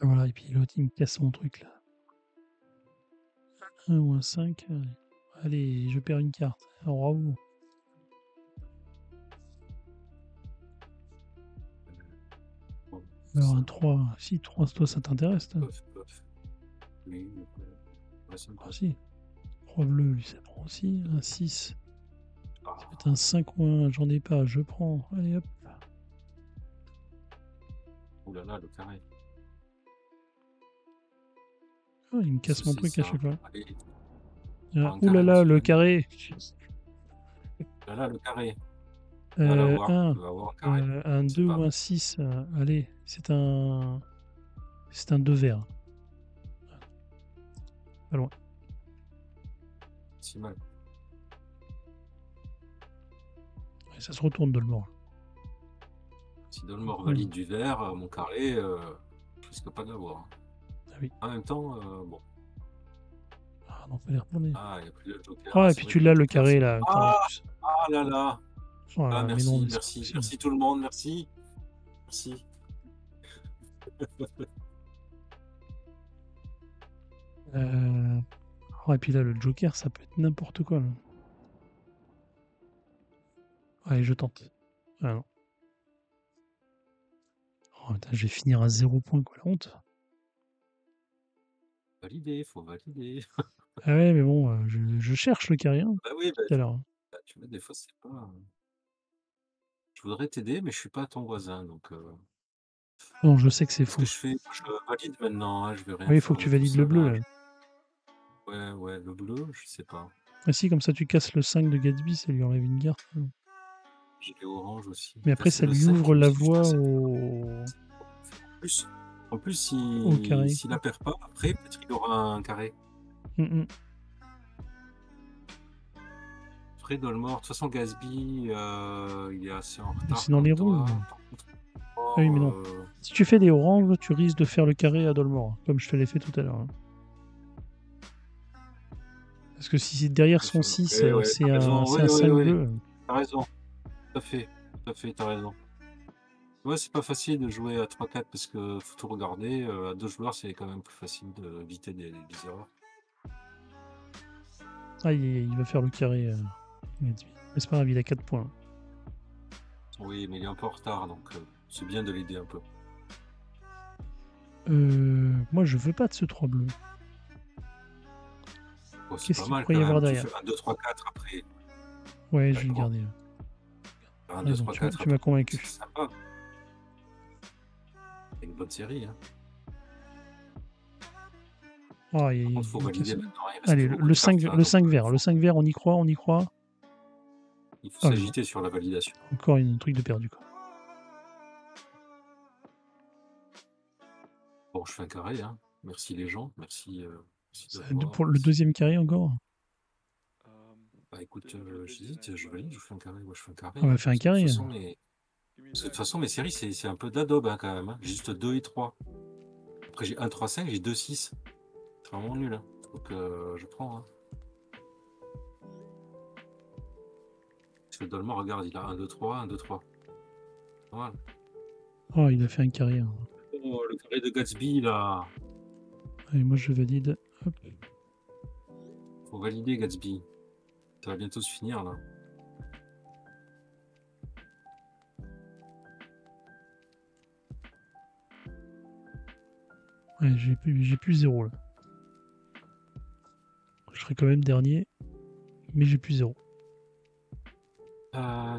Voilà, et puis l'autre, il me casse mon truc là. 1 ou un 5. Allez, je perds une carte. Bravo. Bon, Alors ça, un 3. Si, 3, toi, ça t'intéresse. Toi. bof. Oui, ouais, ça me Ah plaît. si. 3 bleus, lui, ça prend aussi. Un 6. Ah, Ça peut être un 5 ou un, j'en ai pas, je prends. Allez hop. oh là là, le carré. Ah, il me Qu'est-ce casse que mon c'est truc à ça? chaque fois. Allez, Ah, un ouh là carré, là, monsieur le l'ami. carré. Là là, le carré. Tu vas l'avoir. 1, Tu vas avoir un carré. un Je sais 2 ou pas. un 6. Allez, c'est un 2 vert. Pas loin. Si mal. Et ça se retourne de le mort. Si Dolmor valide du vert, mon carré, je risque pas de l'avoir. Ah oui. En même temps, bon. Ah non, fallait retourner. Ah, il n'y a plus de joker. Ah, et C'est puis vrai tu que l'as le joker, carré c'est- là. Attends, en Ah, plus. ah là là. Oh là Ah, là, mais non, mais c'est pas merci. possible. Merci tout le monde, merci. Merci. Oh, et puis là, le Joker, ça peut être n'importe quoi. Là. Allez, je tente. Ah non. Oh, putain, je vais finir à 0 point, quoi, la honte. Valider, faut valider. Ah ouais, mais bon, je cherche le carré hein, Bah oui, bah, tout à l'heure. tu vois, des fois, c'est pas. Je voudrais t'aider, mais je suis pas ton voisin, donc. Non, je sais que c'est Qu'est-ce que faux. je fais? Je valide maintenant, hein, je vais rien Oui, il faut faire que de tu tout valides ça le bleu, là. là. Ouais, le bleu, je sais pas. Ah si, comme ça, tu casses le 5 de Gatsby, ça lui enlève une carte. J'ai les oranges aussi. Mais après, Casser ça le lui 5, ouvre je me la suis dit, putain, voie c'est en plus, au carré. s'il la perd pas, après, peut-être il aura un carré. Après, Dolmor, de toute façon, Gatsby, il est assez en retard C'est dans comme les toi. rouges. Par contre, Ah oui, mais non. Si tu fais des oranges, tu risques de faire le carré à Dolmor, comme je te l'ai fait tout à l'heure. Hein. Parce que si derrière son 6, c'est un 5 bleu. T'as raison. Tout à fait, t'as raison. Ouais, c'est pas facile de jouer à 3-4 parce que faut tout regarder. À 2 joueurs, c'est quand même plus facile d'éviter des erreurs. Ah, il va faire le carré. Mais c'est pas grave, il a 4 points. Oui, mais il est un peu en retard, donc c'est bien de l'aider un peu. Moi, je veux pas de ce 3 bleu. Bon, c'est Qu'est-ce pas qu'il mal pourrait quand y avoir même. Tu derrière? fais 1, 2, 3, 4 après. Ouais, je vais le D'accord. garder. 1, T'as 2, raison, 3, tu 4 m'as après. convaincu. C'est sympa. C'est une bonne série. Hein. Oh, Par contre, faut valider maintenant. Il reste Allez, plus beaucoup de cartes là. le Donc, 5 vert. Le 5 vert, on y croit, on y croit. il faut Ah, non. s'agiter sur la validation. Encore un truc de perdu, quoi. Bon, je fais un carré. Hein. Merci les gens. Merci Ça de va être voir. pour le deuxième carré encore. Bah écoute, j'hésite, je valide, je fais un carré. Ouais, je fais un carré. On va Hein, faire un parce que de carré. toute façon, mes séries, c'est un peu d'adobe hein, quand même. Hein. J'ai juste 2 et 3. Après, j'ai 1, 3, 5, j'ai 2, 6. C'est vraiment nul. Hein. Donc, je prends. Hein. Parce que Dolmar, regarde, il a 1, 2, 3, 1, 2, 3. Pas mal. Oh, il a fait un carré. Oh, le carré de Gatsby, là. Allez, moi, je valide. Hop. Faut valider Gatsby. Ça va bientôt se finir, là. Ouais, j'ai plus 0 là. Je serai quand même dernier, mais j'ai plus 0.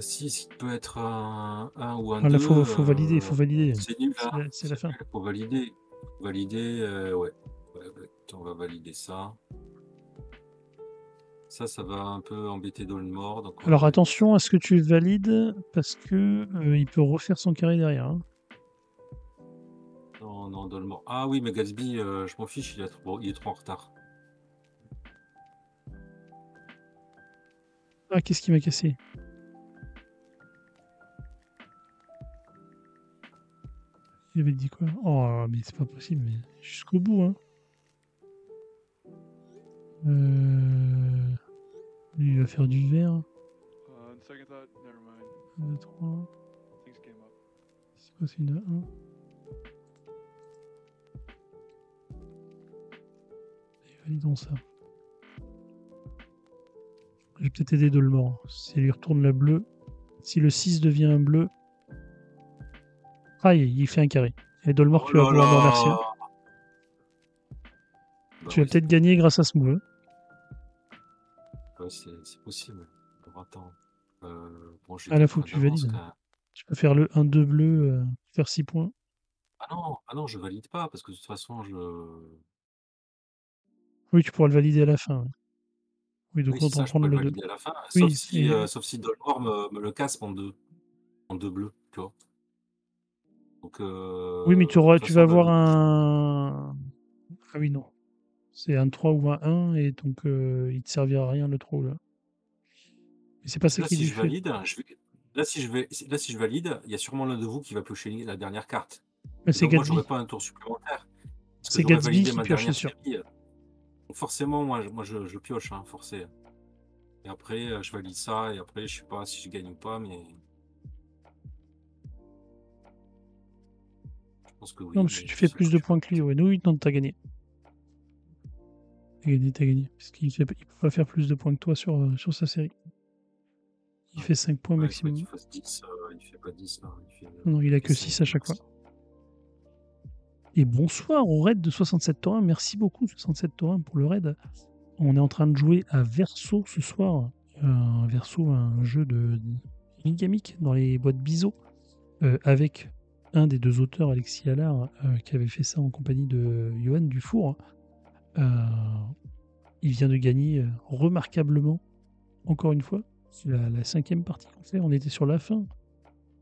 Si, ce qui peut être un 1 ou un Ah, là, 2. faut valider, faut valider. C'est nul, là. C'est la fin. Faut valider. Valider, ouais. On va valider ça. Ça va un peu embêter Dolmor. Donc Alors attention à ce que tu valides, parce que il peut refaire son carré derrière. Hein. Non, Dolmor. Ah oui, mais Gatsby, je m'en fiche, il est trop en retard. Ah, qu'est-ce qui m'a cassé? Il avait dit quoi? Oh, mais c'est pas possible, mais jusqu'au bout, hein. Lui, il va faire du vert. 1, 2, 3. C'est quoi, c'est une 1? Validons ça. Je vais peut-être aider Dolmor. Si elle lui retourne la bleue. Si le 6 devient un bleu. Ah, il fait un carré. Et Dolmor, tu vas pouvoir me remercier. Bah Tu vas peut-être gagner grâce à ce move. Ouais, c'est possible. Alors, attends. Bon, Ah là, faut que tu valides. Tu peux faire le 1-2 bleu, faire 6 points. Ah non, je valide pas, parce que de toute façon, Oui, tu pourras le valider à la fin. Ouais. Oui, donc oui, on c'est ça, va je peux prendre le le 2. valider à la fin. Oui, Sauf si Dolmor me le casse en deux bleus, tu vois. Donc, oui, mais tu vas façon, avoir un. Ah oui, non. C'est un 3 ou un 1, et donc il te servira à rien le 3 là. Mais c'est pas ça là, qui est si du je fait. valide, là, si je valide, il y a sûrement l'un de vous qui va piocher la dernière carte. Mais c'est Donc, moi, Gatsby. j'aurai pas un tour supplémentaire. Parce que C'est j'aurais Gatsby validé qui ma pioche, c'est dernière sûr. série. Donc forcément, moi je pioche, hein, forcé. Et après, je valide ça, et après, je sais pas si je gagne ou pas, mais. Je pense que oui. Non, parce que Mais tu je fais sais plus pas, de je sais points pas. que lui. Ouais, oui, non, t'as gagné. T'as gagné. Parce qu'il peut pas faire plus de points que toi sur sa série. Il fait 5 points Ouais, il faudrait maximum. qu'il fasse 10. Il fait pas 10 là. Non, il a que 5 6 à chaque fois. Et bonsoir au raid de 67 Taurin. Merci beaucoup 67 Taurin pour le raid. On est en train de jouer à Verso ce soir. Verso, un jeu de Gigamic dans les boîtes Biseau, avec un des deux auteurs, Alexis Allard, qui avait fait ça en compagnie de Johan Dufour. Il vient de gagner remarquablement, encore une fois. C'est la 5e partie qu'on fait. On était sur la fin.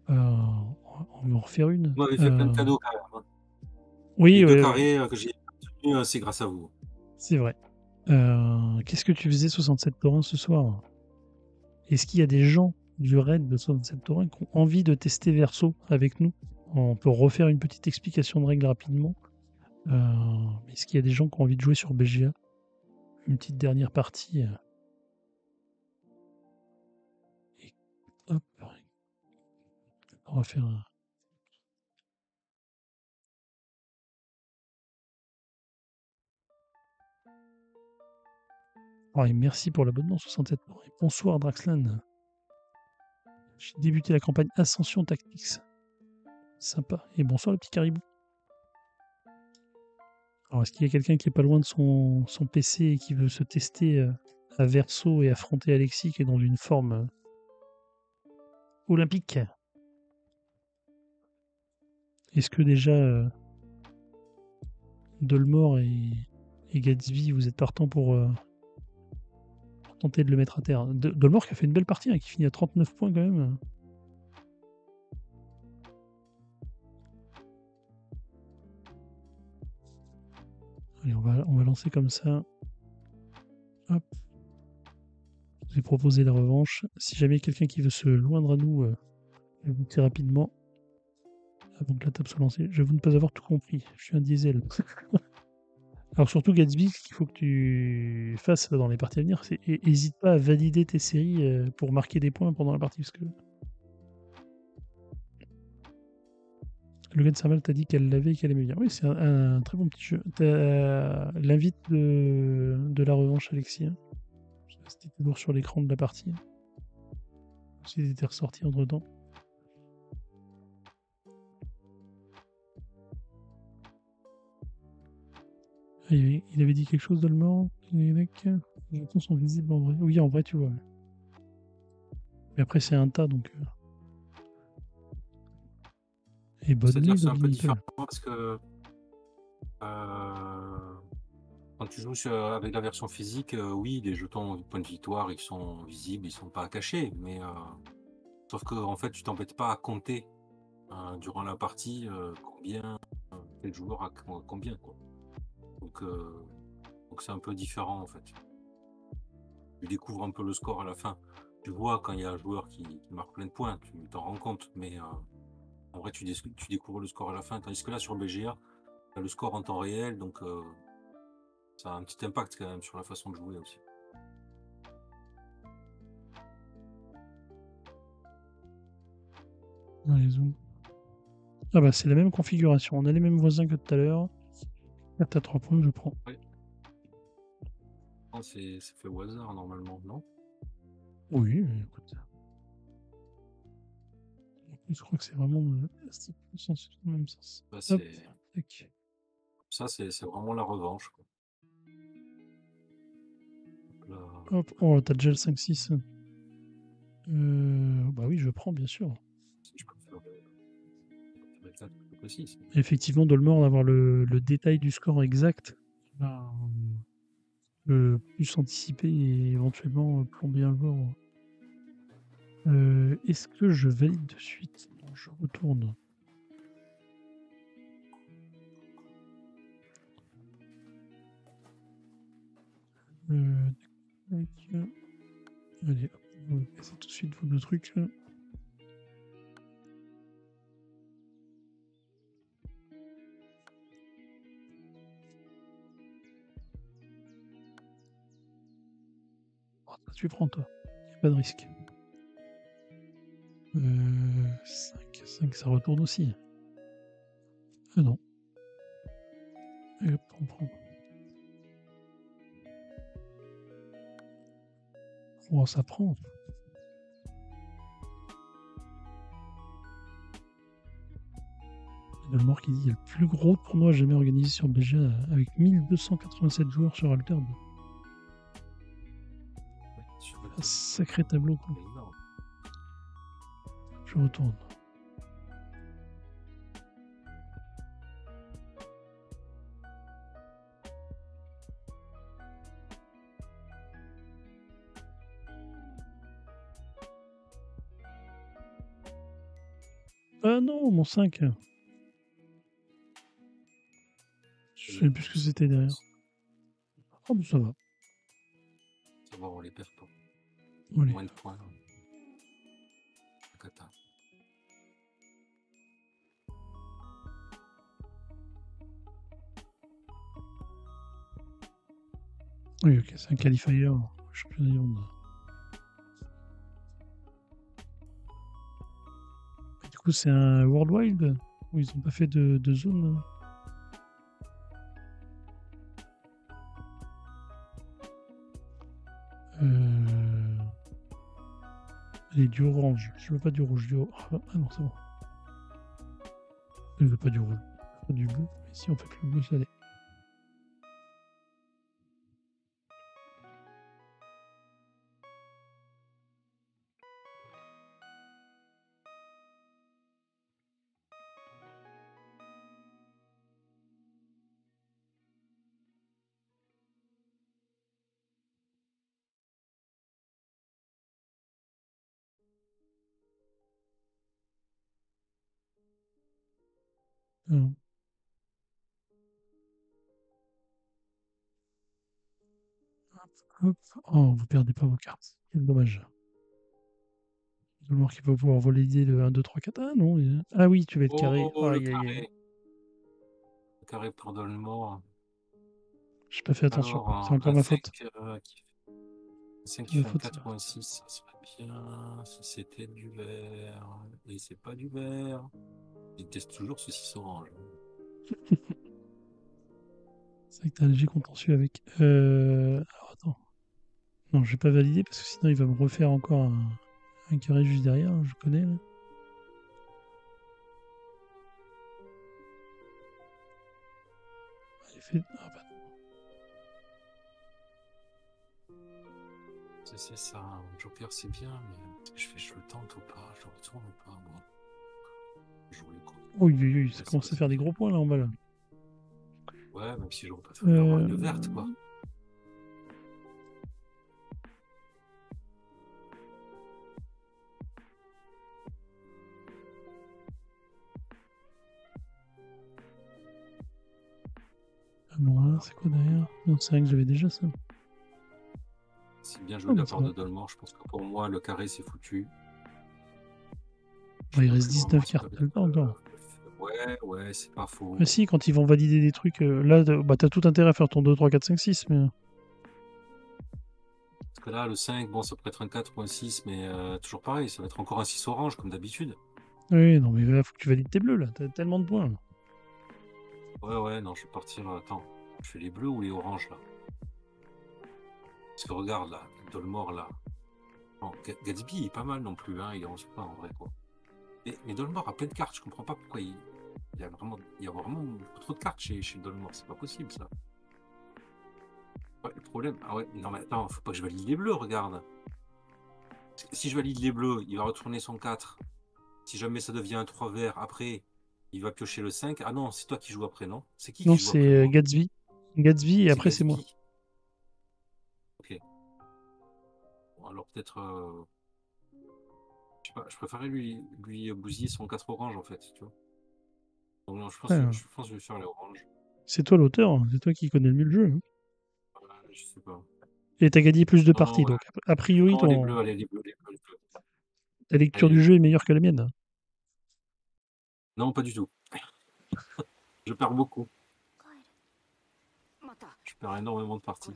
On va en refaire une. Vous m'avez fait plein de cadeaux quand même. Hein. Oui, Les 2 carrés que j'ai obtenus, c'est grâce à vous. c'est vrai. Qu'est-ce que tu faisais 67 Taurin ce soir? Est-ce qu'il y a des gens du raid de 67 Taurin qui ont envie de tester Verso avec nous? On peut refaire une petite explication de règles rapidement. Est-ce qu'il y a des gens qui ont envie de jouer sur BGA? Une petite dernière partie. Et hop. On va faire un. Oh, et merci pour l'abonnement 67 Taurin. Bonsoir Draxlan. J'ai débuté la campagne Ascension Tactics. Sympa. Et bonsoir le petit caribou. Alors, est-ce qu'il y a quelqu'un qui est pas loin de son PC et qui veut se tester à Verso et affronter Alexis qui est dans une forme olympique? Est-ce que déjà Dolmor et Gatsby, vous êtes partants pour tenter de le mettre à terre? Dolmor qui a fait une belle partie, hein, qui finit à 39 points quand même. Allez, on va lancer comme ça. Hop. Je vous ai proposé la revanche. Si jamais quelqu'un qui veut se joindre à nous, je vous dis rapidement, avant que la table soit lancée, je vous ne pas avoir tout compris. Je suis un diesel. Alors surtout Gatsby, ce qu'il faut que tu fasses dans les parties à venir, c'est n'hésite pas à valider tes séries pour marquer des points pendant la partie. Parce que Logan Serval t'a dit qu'elle l'avait et qu'elle aimait bien. Oui, c'est un très bon petit jeu. T'as l'invite de la revanche, Alexis. Hein. Je sais pas si t'étais toujours sur l'écran de la partie. Si t'étais ressorti entre temps. Il avait dit quelque chose de le mort. Les mecs, les jetons sont visibles en vrai. Oui, en vrai, tu vois. Mais après, c'est un tas, donc. Et bonne nuit, C'est un peu Dominique. différent parce que quand tu joues avec la version physique, oui, les jetons points de victoire, ils sont visibles, ils sont pas cachés, mais sauf que en fait, tu t'embêtes pas à compter durant la partie combien quel joueur a combien, quoi. Donc c'est un peu différent en fait. Tu découvres un peu le score à la fin. Tu vois quand il y a un joueur qui marque plein de points, tu t'en rends compte, mais en vrai, tu découvres le score à la fin. Tandis que là, sur BGA, tu as le score en temps réel, donc ça a un petit impact quand même sur la façon de jouer aussi. Allez, zoom. Ah bah c'est la même configuration. On a les mêmes voisins que tout à l'heure. Là, t'as 3 points, je prends. Oui. C'est fait au hasard normalement, non? Oui, mais écoute. Je crois que c'est vraiment dans le même sens. Bah, Hop, tac. ça, c'est vraiment la revanche, quoi. Là, Hop, oh, t'as déjà le 5-6. Bah oui, je prends, bien sûr. si je peux faire 4 plutôt que 6. Effectivement, Dolmor, d'avoir le détail du score exact, bah, plus anticiper et éventuellement plomber un joueur. Est-ce que je valide de suite? Non, je retourne. Allez, hop, on va passer tout de suite vos deux trucs. Oh, tu prends toi, y a pas de risque. 5, ça retourne aussi. Ah non. Et hop, on prend. Oh, ça prend. Dolmor qui dit il y a le plus gros tournoi jamais organisé sur BGA avec 1287 joueurs sur Altered. Un sacré tableau, quoi. Je retourne. Ah non, mon 5. Je sais plus ce que c'était derrière. Oh, mais ça va. Ça va, on les perd pas. Allez. Moins de points. Kata. Oui, ok, c'est un qualifier. Championnat du monde. Et du coup, c'est un Worldwide où ils n'ont pas fait de zone. Allez, du orange. Je veux pas du rouge. Ah non, c'est bon. Je veux pas du rouge. Je veux pas du bleu. Mais si on fait plus le bleu, ça allait. Euh, hop. Oh, vous perdez pas vos cartes. Quel dommage. Dolmor qui va pouvoir valider le 1, 2, 3, 4. Ah non. Ah oui, tu vas être carré. Oh, le Aïe, aïe, aïe. carré. Le carré pour Dolmor. J'ai pas fait attention. Alors, C'est encore ma faute. un 5 C'est qui ma fait un faute. 4 ou un 6, ça serait bien si c'était du vert. Et c'est pas du vert. Je teste toujours ce 6 orange. C'est vrai que t'as un léger contentieux avec. Alors attends. Non, je vais pas valider parce que sinon il va me refaire encore un carré juste derrière. Je connais là. Il fait... Ah bah, C'est ça. Joker, c'est bien, mais je le tente ou pas? Je le retourne ou pas, moi? Jouer quoi? oui, oui, oui, ça commence à faire des gros points là en bas là. Ouais, même si j'aurais préféré avoir une verte, quoi. Ah non, là, c'est quoi derrière? Non, c'est vrai que j'avais déjà ça. C'est bien joué de bah, la ça part va. de Dolmor. Je pense que pour moi, le carré, c'est foutu. Bah, il reste Plus 19 vraiment, cartes. T'as le temps encore. ouais, c'est pas faux. Ah si, quand ils vont valider des trucs, là, bah, t'as tout intérêt à faire ton 2, 3, 4, 5, 6. Mais... Parce que là, le 5, bon, ça peut être un 4 ou un 6, mais toujours pareil, ça va être encore un 6 orange, comme d'habitude. Oui, non, mais là, faut que tu valides tes bleus là. T'as tellement de points. Là. Ouais, non, je vais partir. Attends, je fais les bleus ou les oranges là? Parce que regarde là, Dolmor là. Bon, Gatsby il est pas mal non plus, hein, il avance pas en vrai quoi. Mais Dolmor a plein de cartes, je comprends pas pourquoi il y a vraiment beaucoup trop de cartes chez Dolmor, c'est pas possible ça. Ouais, le problème, ah ouais, non mais attends, faut pas que je valide les bleus, regarde. Si je valide les bleus, il va retourner son 4. Si jamais ça devient un 3 vert, après, il va piocher le 5. Ah non, c'est toi qui joues après, non? C'est qui Non, joue après c'est moi? Gatsby. Gatsby et C'est après c'est moi. Gatsby. Ok. Bon, alors peut-être. Je sais pas, je préférais lui bousiller son 4 orange en fait, tu vois. Donc non, Ouais, je pense que je vais faire les oranges. c'est toi l'auteur, hein. C'est toi qui connais le mieux le jeu. Hein. Je sais pas. Et t'as gagné plus de Non, parties, ouais. donc a priori, Non, les bleus, allez, les bleus, les bleus, les bleus. ta lecture Allez, du les jeu bleus. est meilleure que la mienne. Hein. Non, pas du tout. Je perds beaucoup. Je perds énormément de parties.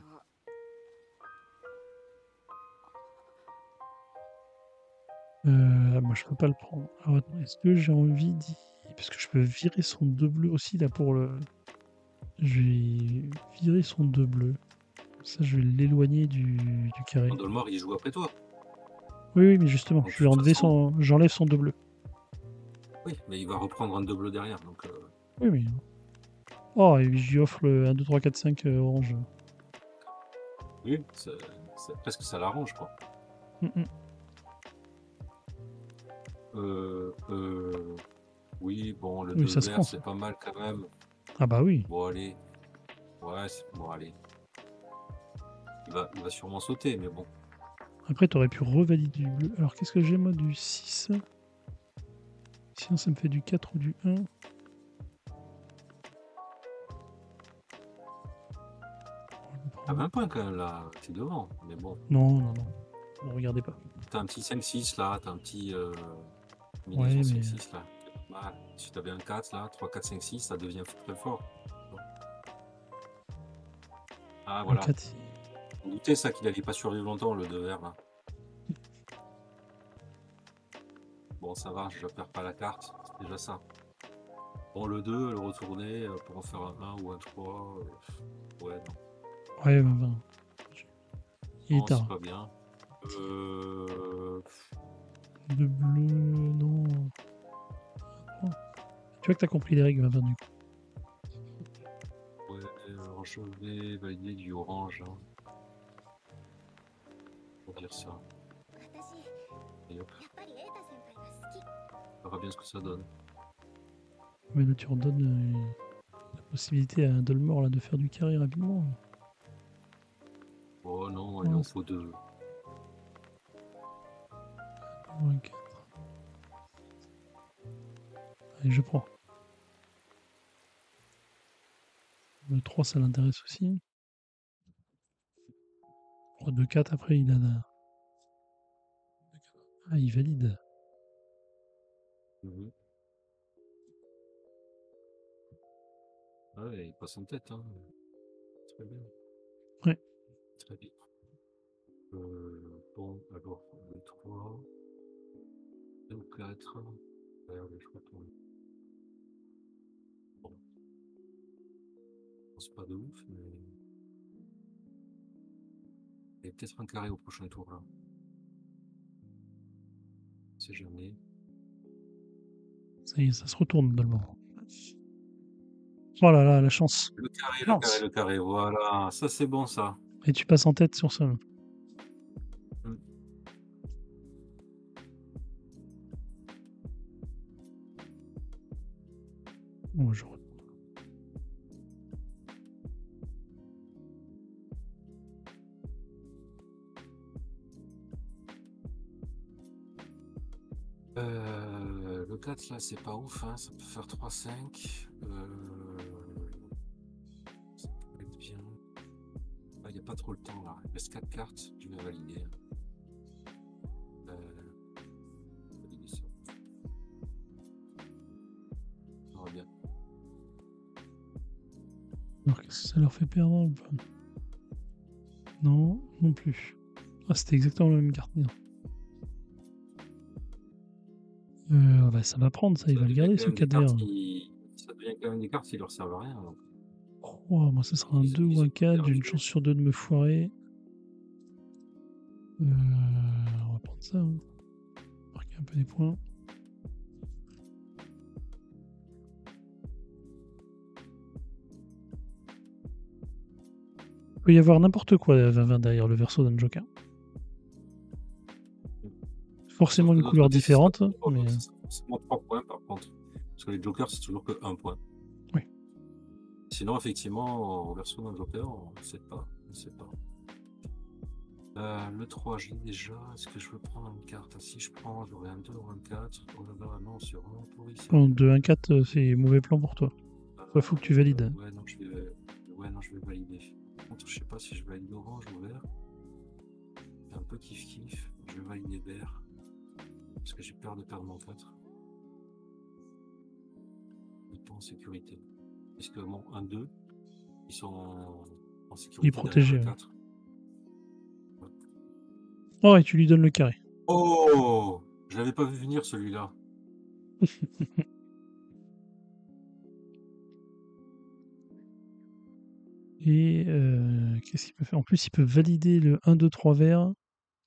Moi, je peux pas le prendre. Alors, attends, est-ce que j'ai envie d'y... Parce que je peux virer son 2 bleu aussi, là, pour le... Je vais virer son 2 bleu. Ça, je vais l'éloigner du carré. Dolmor, il joue après toi. Oui, mais justement, Donc, de je vais toute enlever façon, j'enlève son 2 bleu. oui, mais il va reprendre un 2 bleu derrière. Donc, Oui, oui. Oh, et je lui offre le 1, 2, 3, 4, 5 orange. oui, presque ça l'arrange, quoi. Mm. Oui, bon, le Oui, 2 ça se vert, prend, c'est ça. pas mal quand même. Ah bah oui. Bon, allez. Ouais, bon, allez. Il va sûrement sauter, mais bon. Après, t'aurais pu revalider du bleu. Alors, qu'est-ce que j'ai, moi, du 6? Sinon, ça me fait du 4 ou du 1. T'as 20 points quand même là, t'es devant, mais bon. Non. Ne regardez pas. T'as un petit 5-6 là, t'as un petit Ouais, combinaison mais... 5-6 là. Mal. Si t'avais un 4 là, 3, 4, 5, 6, ça devient très fort. Ah Le voilà. 4, On doutait ça qu'il allait pas survivre longtemps le 2 vert là. Bon ça va, je perds pas la carte, c'est déjà ça. Bon le 2, le retourner pour en faire un 1 ou un 3, ouais non. ouais, bah, il est Non, c'est tard. pas bien. De bleu, non. Oh. Tu vois que t'as compris les règles, Vavin, du coup. Ouais, alors je vais valider du orange. Hein. Pour dire ça. Et hop. On verra bien ce que ça donne. Mais là, tu redonnes la possibilité à Dolmor là, de faire du carré rapidement. Oh non, il en faut 2. 4. Allez, je prends. Le 3, ça l'intéresse aussi. 3, 2, 4, après, il a... Ah, il valide. Mhm. Ah ouais, il passe en tête, hein. Très bien. Ouais. Très bien. Bon, alors, le 3, 2 ou 4. Regarde, je retourne. Bon, c'est pas de ouf, mais il y a peut-être un carré au prochain tour, là. On sait jamais. Ça y est, ça se retourne normalement. Oh là là, la chance. Le carré, le carré, Chance. le carré, voilà. Ça, c'est bon, ça. Et tu passes en tête sur ça. Mm. Bon, Le 4, là, c'est pas ouf, hein. Ça peut faire 3-5. Ça peut être bien. Il n'y a pas trop le temps, là. Il reste 4 cartes. Je vais valider. Valider ça. Ça va bien. Alors, qu'est-ce que ça leur fait perdre ou pas? Non, non plus. Ah, c'était exactement la même carte. Bah, ça va prendre, ça, il va le garder, ce 4 vert. Ça devient quand même des cartes qui leur servent à rien. Donc. Oh, moi, ce sera un 2 ou un 4, j'ai une chance sur 2 de me foirer. On va prendre ça. Hein. Marquer un peu des points. Il peut y avoir n'importe quoi 20-20 derrière le verso d'un joker. Forcément une couleur différente. Mais... C'est forcément 3 points par contre. Parce que les jokers, c'est toujours que 1 point. Oui. Sinon, effectivement, au verso d'un joker, on ne sait pas. On sait pas. Le 3, j'ai déjà. Est-ce que je veux prendre une carte? Si je prends, j'aurai un 2 ou un 4. Oh là là, non, c'est vraiment pourri ça. En 2-1-4, c'est mauvais plan pour toi. Il faut que tu valides. Ouais, non, je vais valider. Par contre, je sais pas si je valide orange ou vert. C'est un peu kiff-kiff. Je vais valider vert. Parce que j'ai peur de perdre mon 4. Ils sont en sécurité. Parce que mon 1-2, ils sont en sécurité. Il est protégé. 4. Ouais. Oh, et tu lui donnes le carré. Oh, je l'avais pas vu venir celui-là. Et qu'est-ce qu'il peut faire? En plus, il peut valider le 1-2-3 vert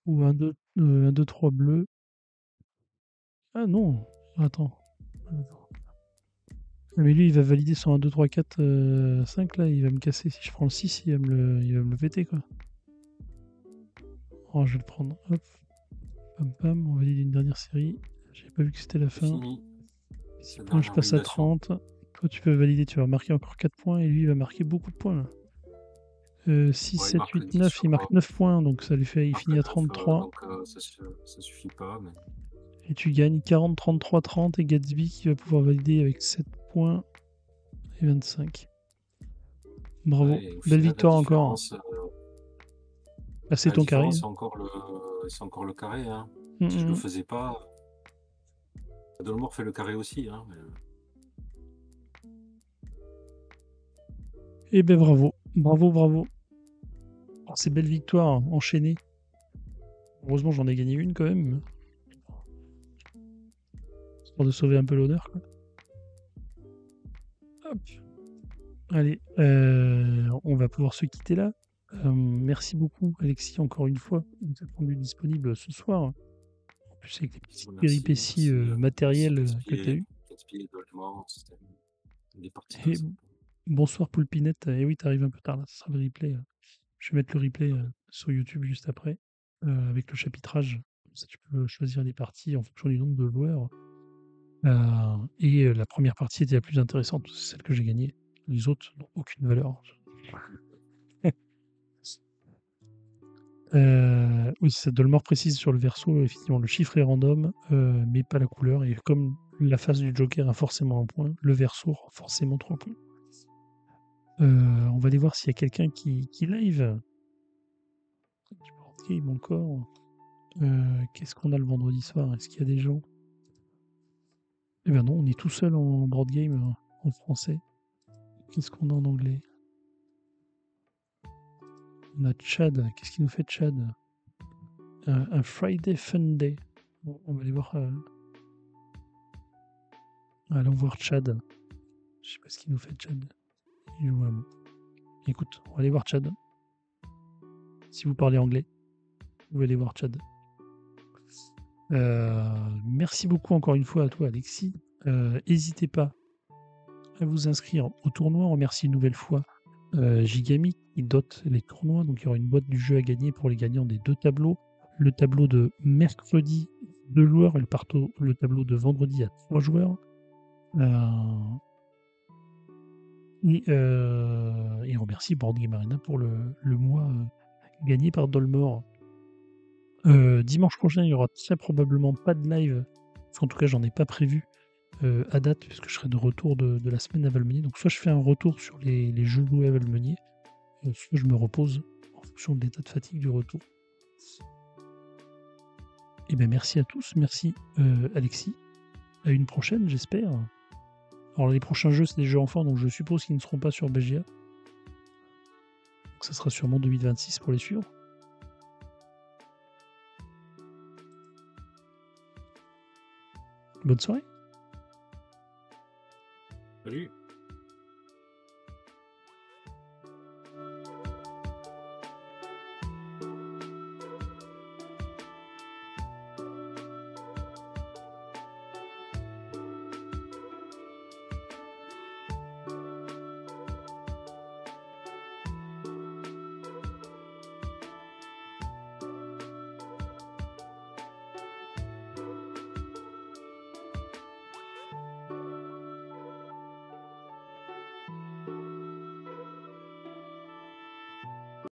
ou 1-2-3 bleu. Ah non, attends. Mais lui, il va valider son 1-2-3-4-5 là, il va me casser. Si je prends le 6, il va me le péter quoi. Oh, je vais le prendre. Hop. Pam pam, on valide une dernière série. J'avais pas vu que c'était la fin. Fini. 6 points, je passe à 30. Toi, tu peux valider, tu vas marquer encore 4 points et lui, il va marquer beaucoup de points là. 6, 7, 8, 9, il marque 9 points, donc ça lui fait, il finit à 33. Donc ça suffit pas. Mais... Et tu gagnes 40, 33, 30 et Gatsby qui va pouvoir valider avec 7 points et 25. Bravo, ouais, belle victoire encore. C'est ton carré. C'est encore le carré. Hein. Si je le faisais pas, Dolmore fait le carré aussi. Hein, mais... Eh ben bravo, bravo. Oh, ces belles victoires enchaînées. Heureusement, j'en ai gagné une quand même. Pour de sauver un peu l'honneur. Hop. Allez, on va pouvoir se quitter là. Merci beaucoup, Alexis, encore une fois. Vous êtes rendu disponible ce soir. En plus, avec les petites péripéties matérielles que tu as eues. Et bonsoir, Poulpinette. Et oui, tu arrives un peu tard là. Ça sera le replay. Je vais mettre le replay sur YouTube juste après, avec le chapitrage. Comme ça, tu peux choisir les parties en fonction du nombre de joueurs. Et la première partie était la plus intéressante, c'est celle que j'ai gagnée. Les autres n'ont aucune valeur. Oui, ça Dolmore précise sur le verso, effectivement, le chiffre est random, mais pas la couleur. Et comme la face du Joker a forcément un point, le verso aura forcément 3 points. On va aller voir s'il y a quelqu'un qui live. Du board game encore. Qu'est-ce qu'on a le vendredi soir? Est-ce qu'il y a des gens? Eh ben non, on est tout seul en board game en français. Qu'est-ce qu'on a en anglais? On a Chad. Qu'est-ce qu'il nous fait Chad? Un Friday Fun Day. Bon, on va aller voir. Allons voir Chad. Je sais pas ce qu'il nous fait Chad. Il joue à... Écoute, on va aller voir Chad. Si vous parlez anglais, vous pouvez aller voir Chad. Merci beaucoup encore une fois à toi Alexis. N'hésitez pas à vous inscrire au tournoi. On remercie une nouvelle fois Gigami qui dote les tournois. Donc il y aura une boîte du jeu à gagner pour les gagnants des 2 tableaux. Le tableau de mercredi, 2 joueurs, et le tableau de vendredi à 3 joueurs. Et on remercie Board Game Arena pour le mois gagné par Dolmore. Dimanche prochain, il n'y aura très probablement pas de live. En tout cas, j'en ai pas prévu à date, puisque je serai de retour de la semaine à Valmenier. Donc, soit je fais un retour sur les jeux joués à Valmenier, soit je me repose en fonction de l'état de fatigue du retour. Et bien, merci à tous. Merci Alexis. À une prochaine, j'espère. Alors, les prochains jeux, c'est des jeux enfants, donc je suppose qu'ils ne seront pas sur BGA. Donc, ça sera sûrement 2026 pour les suivre. Bonne soirée. Salut.